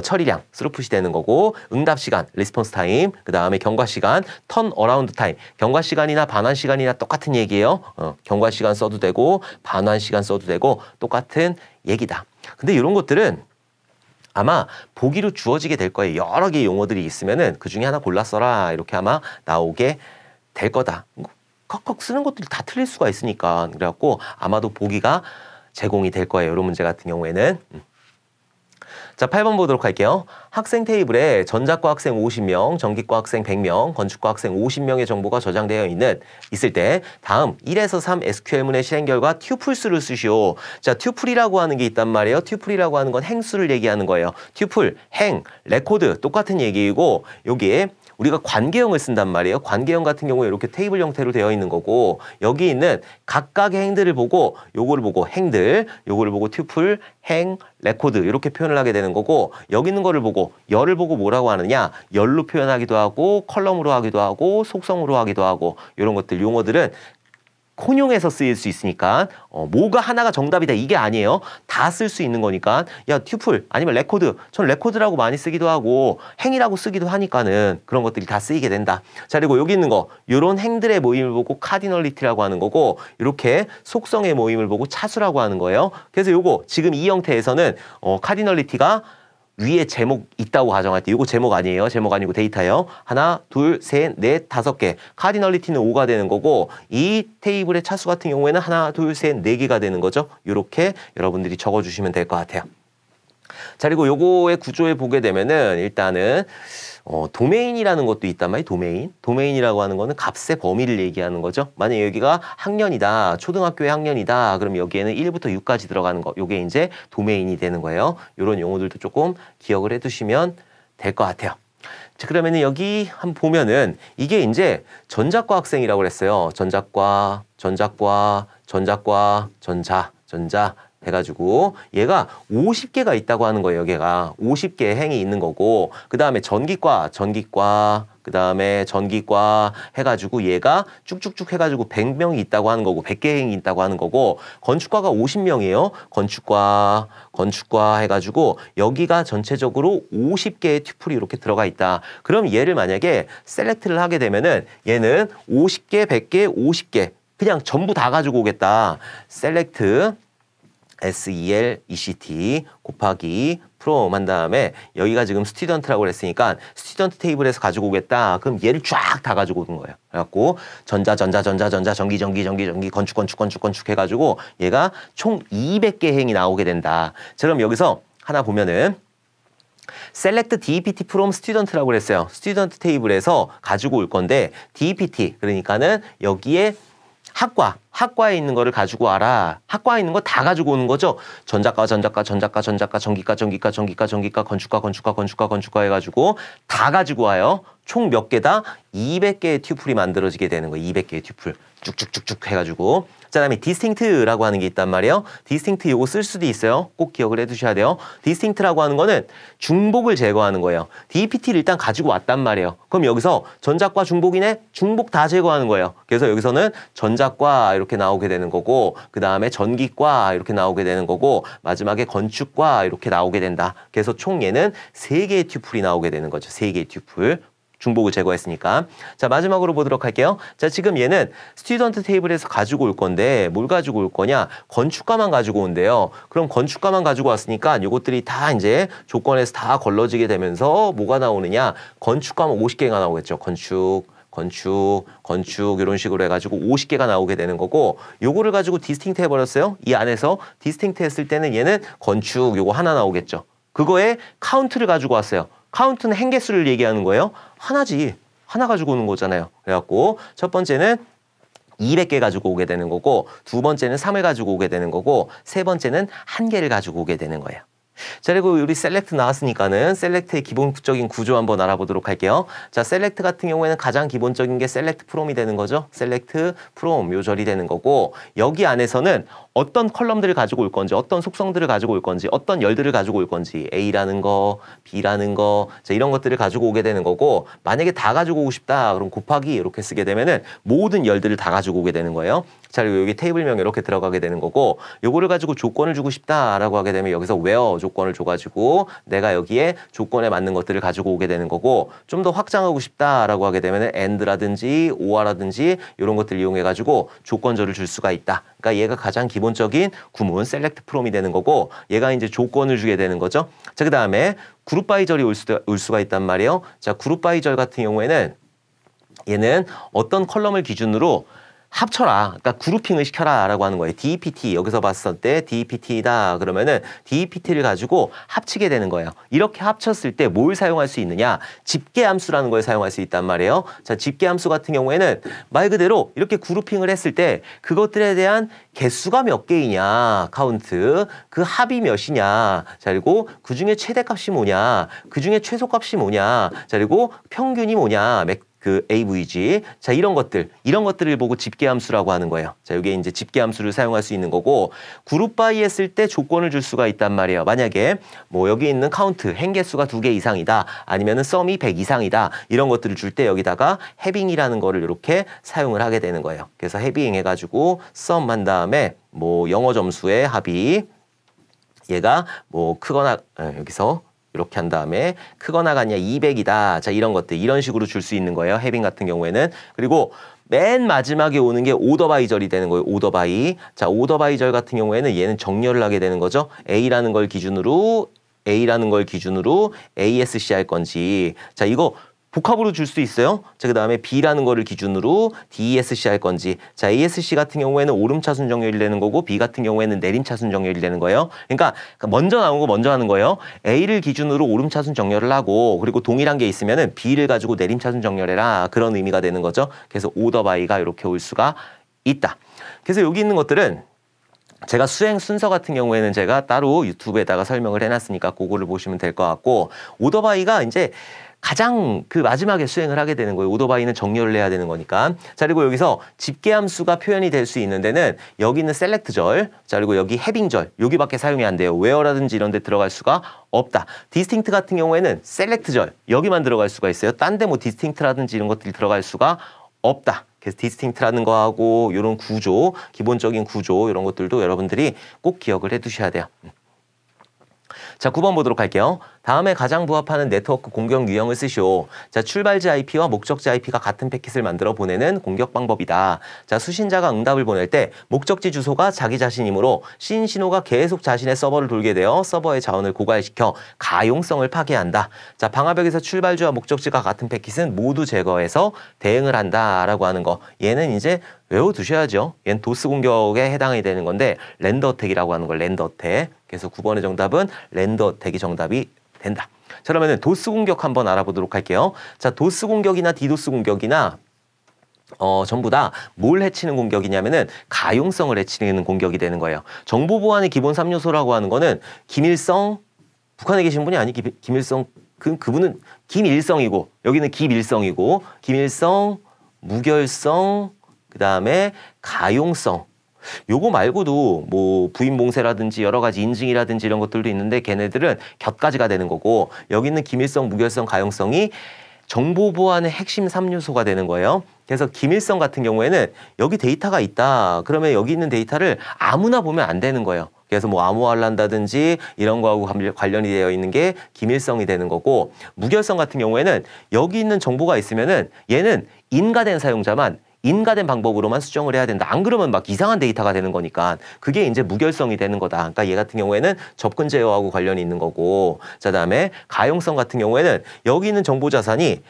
처리량, 스루풋이 되는 거고, 응답 시간, 리스폰스 타임, 그 다음에 경과 시간, 턴 어라운드 타임. 경과 시간이나 반환 시간이나 똑같은 얘기예요. 경과 시간 써도 되고, 반환 시간 써도 되고, 똑같은 얘기다. 근데 이런 것들은 아마 보기로 주어지게 될 거예요. 여러 개의 용어들이 있으면은 그 중에 하나 골라 써라. 이렇게 아마 나오게 될 거다. 컥컥 쓰는 것들이 다 틀릴 수가 있으니까. 그래갖고 아마도 보기가 제공이 될 거예요. 이런 문제 같은 경우에는. 자, 8번 보도록 할게요. 학생 테이블에 전자과 학생 50명, 전기과 학생 100명, 건축과 학생 50명의 정보가 저장되어 있을 때 다음 1에서 3 SQL문의 실행 결과 튜플수를 쓰시오. 자, 튜플이라고 하는 게 있단 말이에요. 튜플이라고 하는 건 행수를 얘기하는 거예요. 튜플, 행, 레코드 똑같은 얘기이고 여기에 우리가 관계형을 쓴단 말이에요. 관계형 같은 경우에 이렇게 테이블 형태로 되어 있는 거고 여기 있는 각각의 행들을 보고 요거를 보고 행들, 요거를 보고 튜플, 행, 레코드 이렇게 표현을 하게 되는 거고 여기 있는 거를 보고 열을 보고 뭐라고 하느냐 열로 표현하기도 하고 컬럼으로 하기도 하고 속성으로 하기도 하고 이런 것들 용어들은 혼용해서 쓰일 수 있으니까 뭐가 하나가 정답이다 이게 아니에요. 다 쓸 수 있는 거니까 야 튜플 아니면 레코드 전 레코드라고 많이 쓰기도 하고 행이라고 쓰기도 하니까는 그런 것들이 다 쓰이게 된다. 자 그리고 여기 있는 거 요런 행들의 모임을 보고 카디널리티라고 하는 거고 이렇게 속성의 모임을 보고 차수라고 하는 거예요. 그래서 요거 지금 이 형태에서는 카디널리티가 위에 제목 있다고 가정할 때 이거 제목 아니에요. 제목 아니고 데이터예요. 하나, 둘, 셋, 넷, 5개. 카디널리티는 5가 되는 거고 이 테이블의 차수 같은 경우에는 하나, 둘, 셋, 4개가 되는 거죠. 이렇게 여러분들이 적어주시면 될 것 같아요. 자 그리고 요거의 구조에 보게 되면은 일단은 도메인이라는 것도 있단 말이에요. 도메인. 도메인이라고 하는 거는 값의 범위를 얘기하는 거죠. 만약에 여기가 학년이다. 초등학교의 학년이다. 그럼 여기에는 1부터 6까지 들어가는 거. 요게 이제 도메인이 되는 거예요. 요런 용어들도 조금 기억을 해두시면 될 것 같아요. 자, 그러면은 여기 한번 보면은 이게 이제 전자과 학생이라고 그랬어요. 전자과, 전자. 해가지고 얘가 50개가 있다고 하는 거예요. 얘가 50개의 행이 있는 거고 그 다음에 전기과 그 다음에 전기과 해가지고 얘가 쭉쭉쭉 해가지고 100명이 있다고 하는 거고 100개 행이 있다고 하는 거고 건축과가 50명이에요. 건축과 해가지고 여기가 전체적으로 50개의 튜플이 이렇게 들어가 있다. 그럼 얘를 만약에 셀렉트를 하게 되면은 얘는 50개, 100개, 50개 그냥 전부 다 가지고 오겠다. 셀렉트 SELECT 곱하기 from 한 다음에 여기가 지금 스튜던트라고 그랬으니까 스튜던트 테이블에서 가지고 오겠다. 그럼 얘를 쫙 다 가지고 오는 거예요. 그래갖고 전자, 전기, 건축 해가지고 얘가 총 200개 행이 나오게 된다. 자, 그럼 여기서 하나 보면은 select DEPT from student라고 그랬어요. 스튜던트 테이블에서 가지고 올 건데 DEPT 그러니까는 여기에 학과에 있는 거를 가지고 와라. 학과에 있는 거 다 가지고 오는 거죠. 전기과, 건축과 해가지고 다 가지고 와요. 총 몇 개다? 200개의 튜플이 만들어지게 되는 거예요. 200개의 튜플. 쭉쭉쭉쭉 해가지고. 자, 그다음에 distinct라고 하는 게 있단 말이에요. distinct 요거 쓸 수도 있어요. 꼭 기억을 해두셔야 돼요. distinct라고 하는 거는 중복을 제거하는 거예요. DEPT를 일단 가지고 왔단 말이에요. 그럼 여기서 전자과 중복이네? 중복 다 제거하는 거예요. 그래서 여기서는 전자과 이렇게 나오게 되는 거고 그 다음에 전기과 이렇게 나오게 되는 거고 마지막에 건축과 이렇게 나오게 된다. 그래서 총 얘는 3개의 튜플이 나오게 되는 거죠. 3개의 튜플. 중복을 제거했으니까. 자, 마지막으로 보도록 할게요. 자, 지금 얘는 스튜던트 테이블에서 가지고 올 건데 뭘 가지고 올 거냐? 건축과만 가지고 온대요. 그럼 건축과만 가지고 왔으니까 이것들이 다 이제 조건에서 다 걸러지게 되면서 뭐가 나오느냐? 건축과만 50개가 나오겠죠. 건축 이런 식으로 해가지고 50개가 나오게 되는 거고 요거를 가지고 디스팅트 해버렸어요. 이 안에서 디스팅트 했을 때는 얘는 건축 요거 하나 나오겠죠. 그거에 카운트를 가지고 왔어요. 카운트는 행개수를 얘기하는 거예요. 하나지. 하나 가지고 오는 거잖아요. 그래갖고 첫 번째는 200개 가지고 오게 되는 거고 두 번째는 3을 가지고 오게 되는 거고 세 번째는 1개를 가지고 오게 되는 거예요. 자, 그리고 우리 셀렉트 나왔으니까는 셀렉트의 기본적인 구조 한번 알아보도록 할게요. 자, 셀렉트 같은 경우에는 가장 기본적인 게 셀렉트 프롬이 되는 거죠. 셀렉트 프롬 요절이 되는 거고 여기 안에서는 어떤 컬럼들을 가지고 올 건지 어떤 속성들을 가지고 올 건지 어떤 열들을 가지고 올 건지 A라는 거, B라는 거 자, 이런 것들을 가지고 오게 되는 거고 만약에 다 가지고 오고 싶다 그럼 곱하기 이렇게 쓰게 되면은 모든 열들을 다 가지고 오게 되는 거예요. 자, 그리고 여기 테이블명 이렇게 들어가게 되는 거고 요거를 가지고 조건을 주고 싶다라고 하게 되면 여기서 where 조건을 조건을 줘가지고 내가 여기에 조건에 맞는 것들을 가지고 오게 되는 거고 좀 더 확장하고 싶다라고 하게 되면 and라든지 or라든지 이런 것들 이용해가지고 조건절을 줄 수가 있다. 그러니까 얘가 가장 기본적인 구문 select from이 되는 거고 얘가 이제 조건을 주게 되는 거죠. 자, 그 다음에 그룹 바이 절이 올 수가 있단 말이에요. 자, 그룹 바이 절 같은 경우에는 얘는 어떤 컬럼을 기준으로 합쳐라. 그러니까 그룹핑을 시켜라 라고 하는 거예요. DEPT 여기서 봤을 때 DEPT다 그러면은 DEPT를 가지고 합치게 되는 거예요. 이렇게 합쳤을 때 뭘 사용할 수 있느냐? 집계함수라는 걸 사용할 수 있단 말이에요. 자, 집계함수 같은 경우에는 말 그대로 이렇게 그룹핑을 했을 때 그것들에 대한 개수가 몇 개이냐 카운트 그 합이 몇이냐 자 그리고 그중에 최대값이 뭐냐 그중에 최소값이 뭐냐 자 그리고 평균이 뭐냐 그 AVG 자 이런 것들을 보고 집계함수라고 하는 거예요. 자 이게 이제 집계함수를 사용할 수 있는 거고 그룹 바이 했을 때 조건을 줄 수가 있단 말이에요. 만약에 뭐 여기 있는 카운트 행개수가 2개 이상이다 아니면은 썸이 100 이상이다 이런 것들을 줄 때 여기다가 해빙이라는 거를 이렇게 사용을 하게 되는 거예요. 그래서 해빙 해가지고 썸 한 다음에 뭐 영어 점수의 합이 얘가 뭐 크거나 여기서 이렇게 한 다음에 크거나 같냐 200이다. 자 이런 것들 이런 식으로 줄 수 있는 거예요. 해빙 같은 경우에는. 그리고 맨 마지막에 오는 게 오더 바이 절이 되는 거예요. 오더 바이. 자 오더 바이 절 같은 경우에는 얘는 정렬을 하게 되는 거죠. A라는 걸 기준으로 ASC 할 건지 자 이거 복합으로 줄 수 있어요. 자, 그 다음에 B라는 거를 기준으로 DESC 할 건지 자 ASC 같은 경우에는 오름차순 정렬이 되는 거고 B 같은 경우에는 내림차순 정렬이 되는 거예요. 그러니까 먼저 나온 거 먼저 하는 거예요. A를 기준으로 오름차순 정렬을 하고 그리고 동일한 게 있으면은 B를 가지고 내림차순 정렬해라 그런 의미가 되는 거죠. 그래서 오더 바이가 이렇게 올 수가 있다. 그래서 여기 있는 것들은 제가 수행 순서 같은 경우에는 제가 따로 유튜브에다가 설명을 해놨으니까 그거를 보시면 될 것 같고 오더 바이가 이제 가장 그 마지막에 수행을 하게 되는 거예요. 오더 바이는 정렬을 해야 되는 거니까. 자 그리고 여기서 집계함수가 표현이 될 수 있는 데는 여기 있는 셀렉트절 자 그리고 여기 해빙절 여기밖에 사용이 안 돼요. where라든지 이런 데 들어갈 수가 없다. 디스팅트 같은 경우에는 셀렉트절 여기만 들어갈 수가 있어요. 딴 데 뭐 디스팅트라든지 이런 것들이 들어갈 수가 없다. 그래서 디스팅트라는 거하고 이런 구조 기본적인 구조 이런 것들도 여러분들이 꼭 기억을 해 두셔야 돼요. 자, 9번 보도록 할게요. 다음에 가장 부합하는 네트워크 공격 유형을 쓰시오. 자, 출발지 IP와 목적지 IP가 같은 패킷을 만들어 보내는 공격 방법이다. 자, 수신자가 응답을 보낼 때 목적지 주소가 자기 자신이므로 신호가 계속 자신의 서버를 돌게 되어 서버의 자원을 고갈시켜 가용성을 파괴한다. 자, 방화벽에서 출발지와 목적지가 같은 패킷은 모두 제거해서 대응을 한다라고 하는 거. 얘는 이제 외워두셔야죠. 얘는 도스 공격에 해당이 되는 건데 랜더 어택이라고 하는 걸 랜더 어택. 그래서 9번의 정답은 랜더 어택이 정답이 된다. 자, 그러면 도스 공격 한번 알아보도록 할게요. 자, 도스 공격이나 디도스 공격이나 전부 다 뭘 해치는 공격이냐면은 가용성을 해치는 공격이 되는 거예요. 정보 보안의 기본 3요소라고 하는 거는 기밀성, 북한에 계신 분이 아니 김일성 그분은 김일성이고 여기는 기밀성이고 기밀성, 무결성, 그 다음에 가용성. 요거 말고도 뭐 부인봉쇄라든지 여러 가지 인증이라든지 이런 것들도 있는데 걔네들은 곁가지가 되는 거고 여기 있는 기밀성, 무결성, 가용성이 정보 보안의 핵심 3요소가 되는 거예요. 그래서 기밀성 같은 경우에는 여기 데이터가 있다. 그러면 여기 있는 데이터를 아무나 보면 안 되는 거예요. 그래서 뭐 암호화를 한다든지 이런 거하고 관련이 되어 있는 게 기밀성이 되는 거고 무결성 같은 경우에는 여기 있는 정보가 있으면은 얘는 인가된 사용자만 인가된 방법으로만 수정을 해야 된다. 안 그러면 막 이상한 데이터가 되는 거니까 그게 이제 무결성이 되는 거다. 그러니까 얘 같은 경우에는 접근 제어하고 관련이 있는 거고 자 그다음에 가용성 같은 경우에는 여기 있는 정보 자산이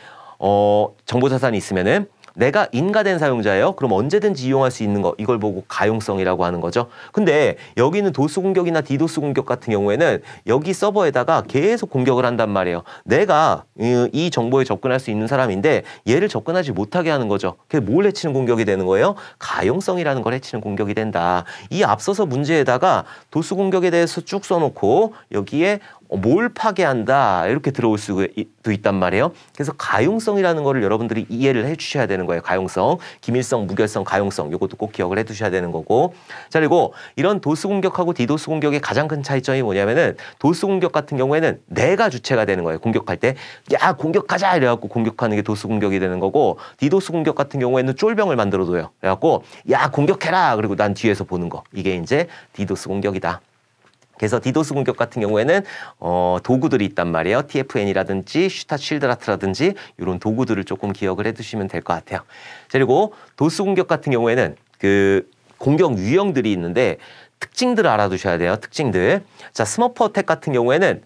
있으면은 내가 인가된 사용자예요. 그럼 언제든지 이용할 수 있는 거 이걸 보고 가용성이라고 하는 거죠. 근데 여기는 도스 공격이나 디도스 공격 같은 경우에는 여기 서버에다가 계속 공격을 한단 말이에요. 내가 이 정보에 접근할 수 있는 사람인데 얘를 접근하지 못하게 하는 거죠. 그게 뭘 해치는 공격이 되는 거예요? 가용성이라는 걸 해치는 공격이 된다. 이 앞서서 문제에다가 도스 공격에 대해서 쭉 써놓고 여기에 뭘 파괴한다 이렇게 들어올 수도 있단 말이에요. 그래서 가용성이라는 거를 여러분들이 이해를 해주셔야 되는 거예요. 가용성, 기밀성, 무결성, 가용성 이것도 꼭 기억을 해두셔야 되는 거고 자 그리고 이런 도스 공격하고 디도스 공격의 가장 큰 차이점이 뭐냐면은 도스 공격 같은 경우에는 내가 주체가 되는 거예요. 공격할 때 야 공격하자 이래갖고 공격하는 게 도스 공격이 되는 거고 디도스 공격 같은 경우에는 쫄병을 만들어둬요. 그래갖고 야 공격해라 그리고 난 뒤에서 보는 거 이게 이제 디도스 공격이다. 그래서 디도스 공격 같은 경우에는 도구들이 있단 말이에요. TFN이라든지 슈타실드라트라든지 이런 도구들을 조금 기억을 해두시면 될 것 같아요. 그리고 도스 공격 같은 경우에는 그 공격 유형들이 있는데 특징들을 알아두셔야 돼요. 특징들. 자, 스머프 어택 같은 경우에는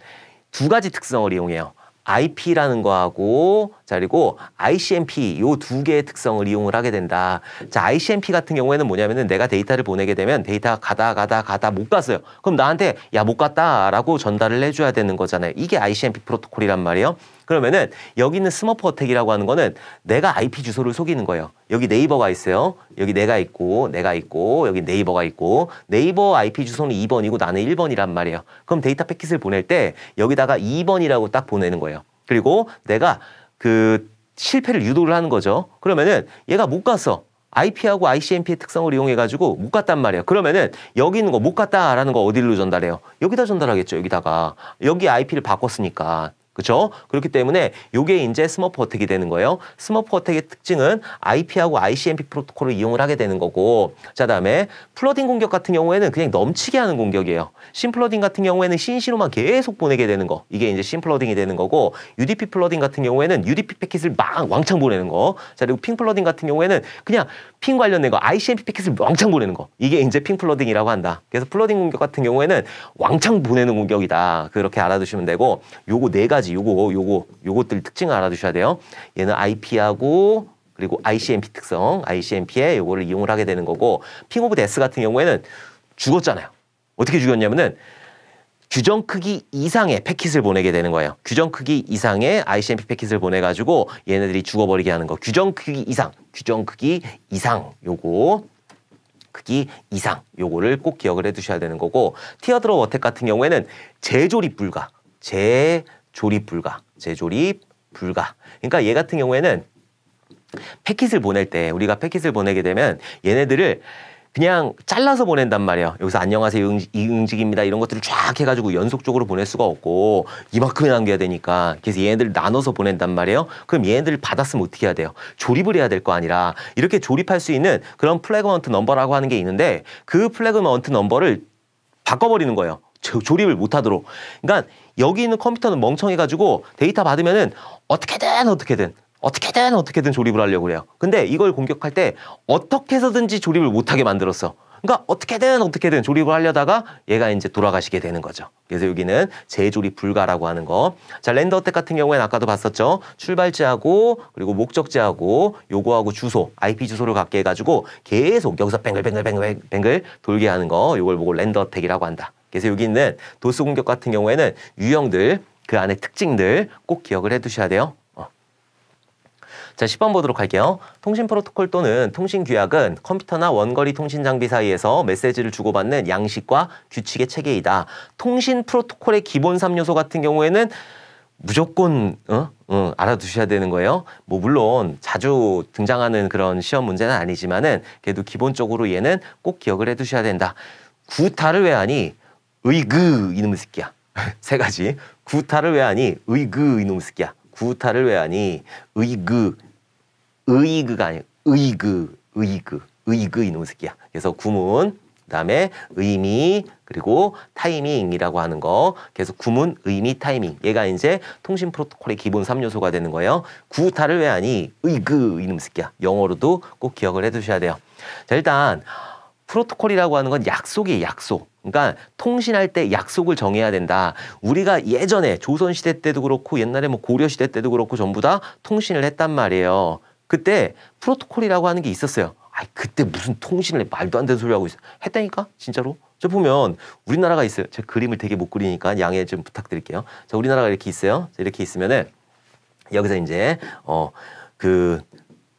두 가지 특성을 이용해요. IP라는 거하고 자 그리고 ICMP 요 두 개의 특성을 이용을 하게 된다. 자, ICMP 같은 경우에는 뭐냐면은 내가 데이터를 보내게 되면 데이터가 가다 못 갔어요. 그럼 나한테 야, 못 갔다라고 전달을 해줘야 되는 거잖아요. 이게 ICMP 프로토콜이란 말이에요. 그러면은 여기 있는 스머프 어택이라고 하는 거는 내가 IP 주소를 속이는 거예요. 여기 네이버가 있어요. 여기 내가 있고 여기 네이버가 있고 네이버 IP 주소는 2번이고 나는 1번이란 말이에요. 그럼 데이터 패킷을 보낼 때 여기다가 2번이라고 딱 보내는 거예요. 그리고 내가 그 실패를 유도를 하는 거죠. 그러면은 얘가 못 갔어. IP하고 ICMP의 특성을 이용해가지고 못 갔단 말이에요. 그러면은 여기 있는 거 못 갔다라는 거 어디로 전달해요? 여기다 전달하겠죠. 여기다가. 여기 IP를 바꿨으니까. 그렇죠? 그렇기 때문에 요게 이제 스머프 어택이 되는 거예요. 스머프 어택의 특징은 IP하고 ICMP 프로토콜을 이용을 하게 되는 거고 자, 다음에 플러딩 공격 같은 경우에는 그냥 넘치게 하는 공격이에요. 심플러딩 같은 경우에는 CNC로만 계속 보내게 되는 거. 이게 이제 심플러딩이 되는 거고 UDP 플러딩 같은 경우에는 UDP 패킷을 막 왕창 보내는 거. 자, 그리고 핑 플러딩 같은 경우에는 그냥 핑 관련된 거 ICMP 패킷을 왕창 보내는 거. 이게 이제 핑 플러딩이라고 한다. 그래서 플러딩 공격 같은 경우에는 왕창 보내는 공격이다. 그렇게 알아두시면 되고 요거 네 가지 요것들 특징을 알아두셔야 돼요. 얘는 IP하고 그리고 ICMP 특성, ICMP에 요거를 이용을 하게 되는 거고 핑 오브 데스 같은 경우에는 죽었잖아요. 어떻게 죽였냐면은 규정 크기 이상의 패킷을 보내게 되는 거예요. 규정 크기 이상의 ICMP 패킷을 보내가지고 얘네들이 죽어버리게 하는 거. 규정 크기 이상 요거 크기 이상 요거를 꼭 기억을 해두셔야 되는 거고 티어드롭 어택 같은 경우에는 재조립 불가. 그러니까 얘 같은 경우에는 패킷을 보낼 때 우리가 패킷을 보내게 되면 얘네들을 그냥 잘라서 보낸단 말이에요. 여기서 안녕하세요 이응직입니다 이런 것들을 쫙 해가지고 연속적으로 보낼 수가 없고 이만큼이 남겨야 되니까 그래서 얘네들을 나눠서 보낸단 말이에요. 그럼 얘네들을 받았으면 어떻게 해야 돼요? 조립을 해야 될 거 아니라 이렇게 조립할 수 있는 그런 플래그먼트 넘버라고 하는 게 있는데 그 플래그먼트 넘버를 바꿔버리는 거예요. 조립을 못하도록. 그러니까 여기 있는 컴퓨터는 멍청해가지고 데이터 받으면은 어떻게든 조립을 하려고 그래요. 근데 이걸 공격할 때 어떻게 해서든지 조립을 못하게 만들었어. 그러니까 어떻게든 조립을 하려다가 얘가 이제 돌아가시게 되는 거죠. 그래서 여기는 재조립 불가라고 하는 거. 자, 렌더 어택 같은 경우에는 아까도 봤었죠. 출발지하고 그리고 목적지하고 요거하고 주소, IP 주소를 갖게 해가지고 계속 여기서 뱅글 돌게 하는 거. 요걸 보고 렌더 어택이라고 한다. 그래서 여기 있는 도스 공격 같은 경우에는 유형들, 그 안에 특징들 꼭 기억을 해두셔야 돼요. 자, 10번 보도록 할게요. 통신 프로토콜 또는 통신 규약은 컴퓨터나 원거리 통신 장비 사이에서 메시지를 주고받는 양식과 규칙의 체계이다. 통신 프로토콜의 기본 3요소 같은 경우에는 무조건 알아두셔야 되는 거예요. 뭐 물론 자주 등장하는 그런 시험 문제는 아니지만은 그래도 기본적으로 얘는 꼭 기억을 해두셔야 된다. 구타를 왜 하니? 으이그 이놈의 새끼야. 세 가지. 구타를 왜 하니? 으이그 이놈의 새끼야. 구타를 왜 하니? 의그가 아니고 의그 이놈의 새끼야. 그래서 구문, 그다음에 의미, 그리고 타이밍이라고 하는 거. 그래서 구문, 의미, 타이밍. 얘가 이제 통신 프로토콜의 기본 3요소가 되는 거예요. 구타를 왜 하니? 의그 이놈의 새끼야. 영어로도 꼭 기억을 해두셔야 돼요. 자, 일단 프로토콜이라고 하는 건 약속이에요, 약속. 그러니까 통신할 때 약속을 정해야 된다. 우리가 예전에 조선시대 때도 그렇고 옛날에 뭐 고려시대 때도 그렇고 전부 다 통신을 했단 말이에요. 그때 프로토콜이라고 하는 게 있었어요. 아이, 그때 무슨 통신을 말도 안 되는 소리 하고 있어. 했다니까? 진짜로? 저 보면 우리나라가 있어요. 제가 그림을 되게 못 그리니까 양해 좀 부탁드릴게요. 자, 우리나라가 이렇게 있어요. 자, 이렇게 있으면은 여기서 이제 그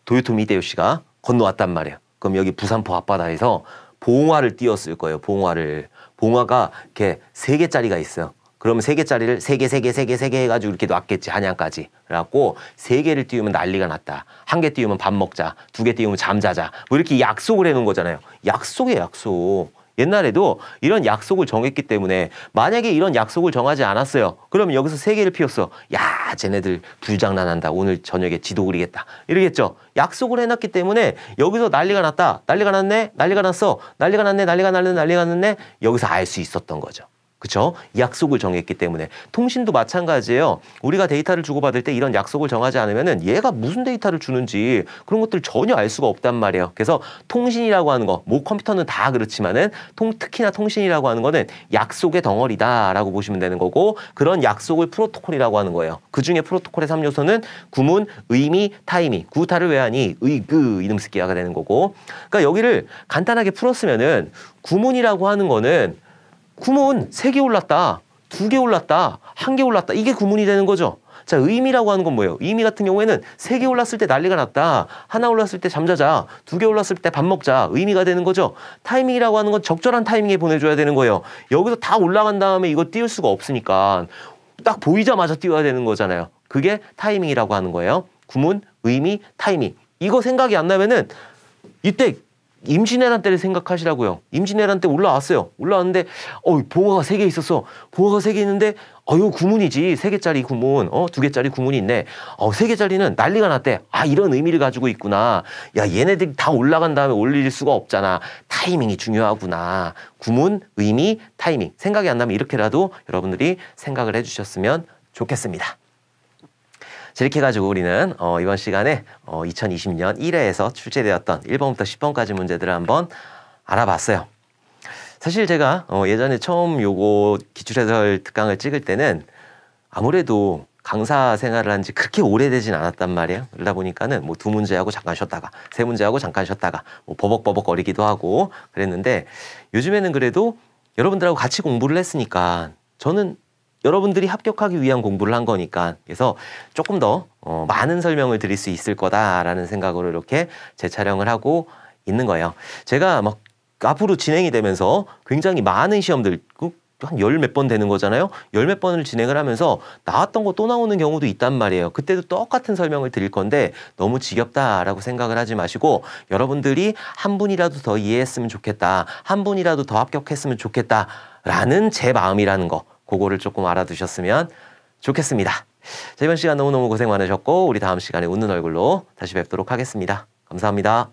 도요토미 히데요시가 건너왔단 말이에요. 그럼 여기 부산포 앞바다에서 봉화를 띄웠을 거예요. 봉화가 이렇게 3개짜리가 있어요. 그러면 3개짜리를 3개 해가지고 이렇게 놨겠지. 한양까지. 그래갖고 3개를 띄우면 난리가 났다. 1개 띄우면 밥 먹자. 2개 띄우면 잠자자. 뭐 이렇게 약속을 해놓은 거잖아요. 약속이에요, 약속. 옛날에도 이런 약속을 정했기 때문에 만약에 이런 약속을 정하지 않았어요. 그러면 여기서 3개를 피웠어. 야, 쟤네들 불장난한다. 오늘 저녁에 지도 그리겠다. 이러겠죠. 약속을 해놨기 때문에 여기서 난리가 났다. 난리가 났네. 난리가 났어. 난리가 났네. 난리가 났네. 난리가 났네. 여기서 알 수 있었던 거죠. 그쵸? 약속을 정했기 때문에. 통신도 마찬가지예요. 우리가 데이터를 주고받을 때 이런 약속을 정하지 않으면은 얘가 무슨 데이터를 주는지 그런 것들 전혀 알 수가 없단 말이에요. 그래서 통신이라고 하는 거, 뭐 컴퓨터는 다 그렇지만은 특히나 통신이라고 하는 거는 약속의 덩어리다라고 보시면 되는 거고, 그런 약속을 프로토콜이라고 하는 거예요. 그 중에 프로토콜의 3요소는 구문, 의미, 타이밍. 구타를 왜 하니? 의그 이름 쓰기가 되는 거고. 그러니까 여기를 간단하게 풀었으면은 구문이라고 하는 거는 구문 3개 올랐다, 2개 올랐다, 1개 올랐다. 이게 구문이 되는 거죠. 자, 의미라고 하는 건 뭐예요? 의미 같은 경우에는 3개 올랐을 때 난리가 났다. 하나 올랐을 때 잠자자. 2개 올랐을 때 밥 먹자. 의미가 되는 거죠. 타이밍이라고 하는 건 적절한 타이밍에 보내줘야 되는 거예요. 여기서 다 올라간 다음에 이거 띄울 수가 없으니까 딱 보이자마자 띄워야 되는 거잖아요. 그게 타이밍이라고 하는 거예요. 구문, 의미, 타이밍. 이거 생각이 안 나면은 이때 임진왜란 때를 생각하시라고요. 임진왜란 때 올라왔어요. 올라왔는데 보고가 3개 있었어. 보고가 3개 있는데 이거 구문이지. 3개짜리 구문. 2개짜리 구문이 있네. 3개짜리는 난리가 났대. 이런 의미를 가지고 있구나. 야, 얘네들이 다 올라간 다음에 올릴 수가 없잖아. 타이밍이 중요하구나. 구문, 의미, 타이밍. 생각이 안 나면 이렇게라도 여러분들이 생각을 해주셨으면 좋겠습니다. 이렇게 해가지고 우리는 이번 시간에 2020년 1회에서 출제되었던 1번부터 10번까지 문제들을 한번 알아봤어요. 사실 제가 예전에 처음 요거 기출해설 특강을 찍을 때는 아무래도 강사 생활을 한 지 그렇게 오래되진 않았단 말이에요. 그러다 보니까는 뭐 2문제하고 잠깐 쉬었다가 3문제하고 잠깐 쉬었다가 뭐 버벅버벅거리기도 하고 그랬는데, 요즘에는 그래도 여러분들하고 같이 공부를 했으니까 저는 여러분들이 합격하기 위한 공부를 한 거니까, 그래서 조금 더 많은 설명을 드릴 수 있을 거다라는 생각으로 이렇게 재촬영을 하고 있는 거예요. 제가 막 앞으로 진행이 되면서 굉장히 많은 시험들, 한 10몇 번 되는 거잖아요. 10몇 번을 진행을 하면서 나왔던 거 또 나오는 경우도 있단 말이에요. 그때도 똑같은 설명을 드릴 건데 너무 지겹다라고 생각을 하지 마시고, 여러분들이 한 분이라도 더 이해했으면 좋겠다, 한 분이라도 더 합격했으면 좋겠다라는 제 마음이라는 거, 그거를 조금 알아두셨으면 좋겠습니다. 자, 이번 시간 너무너무 고생 많으셨고 우리 다음 시간에 웃는 얼굴로 다시 뵙도록 하겠습니다. 감사합니다.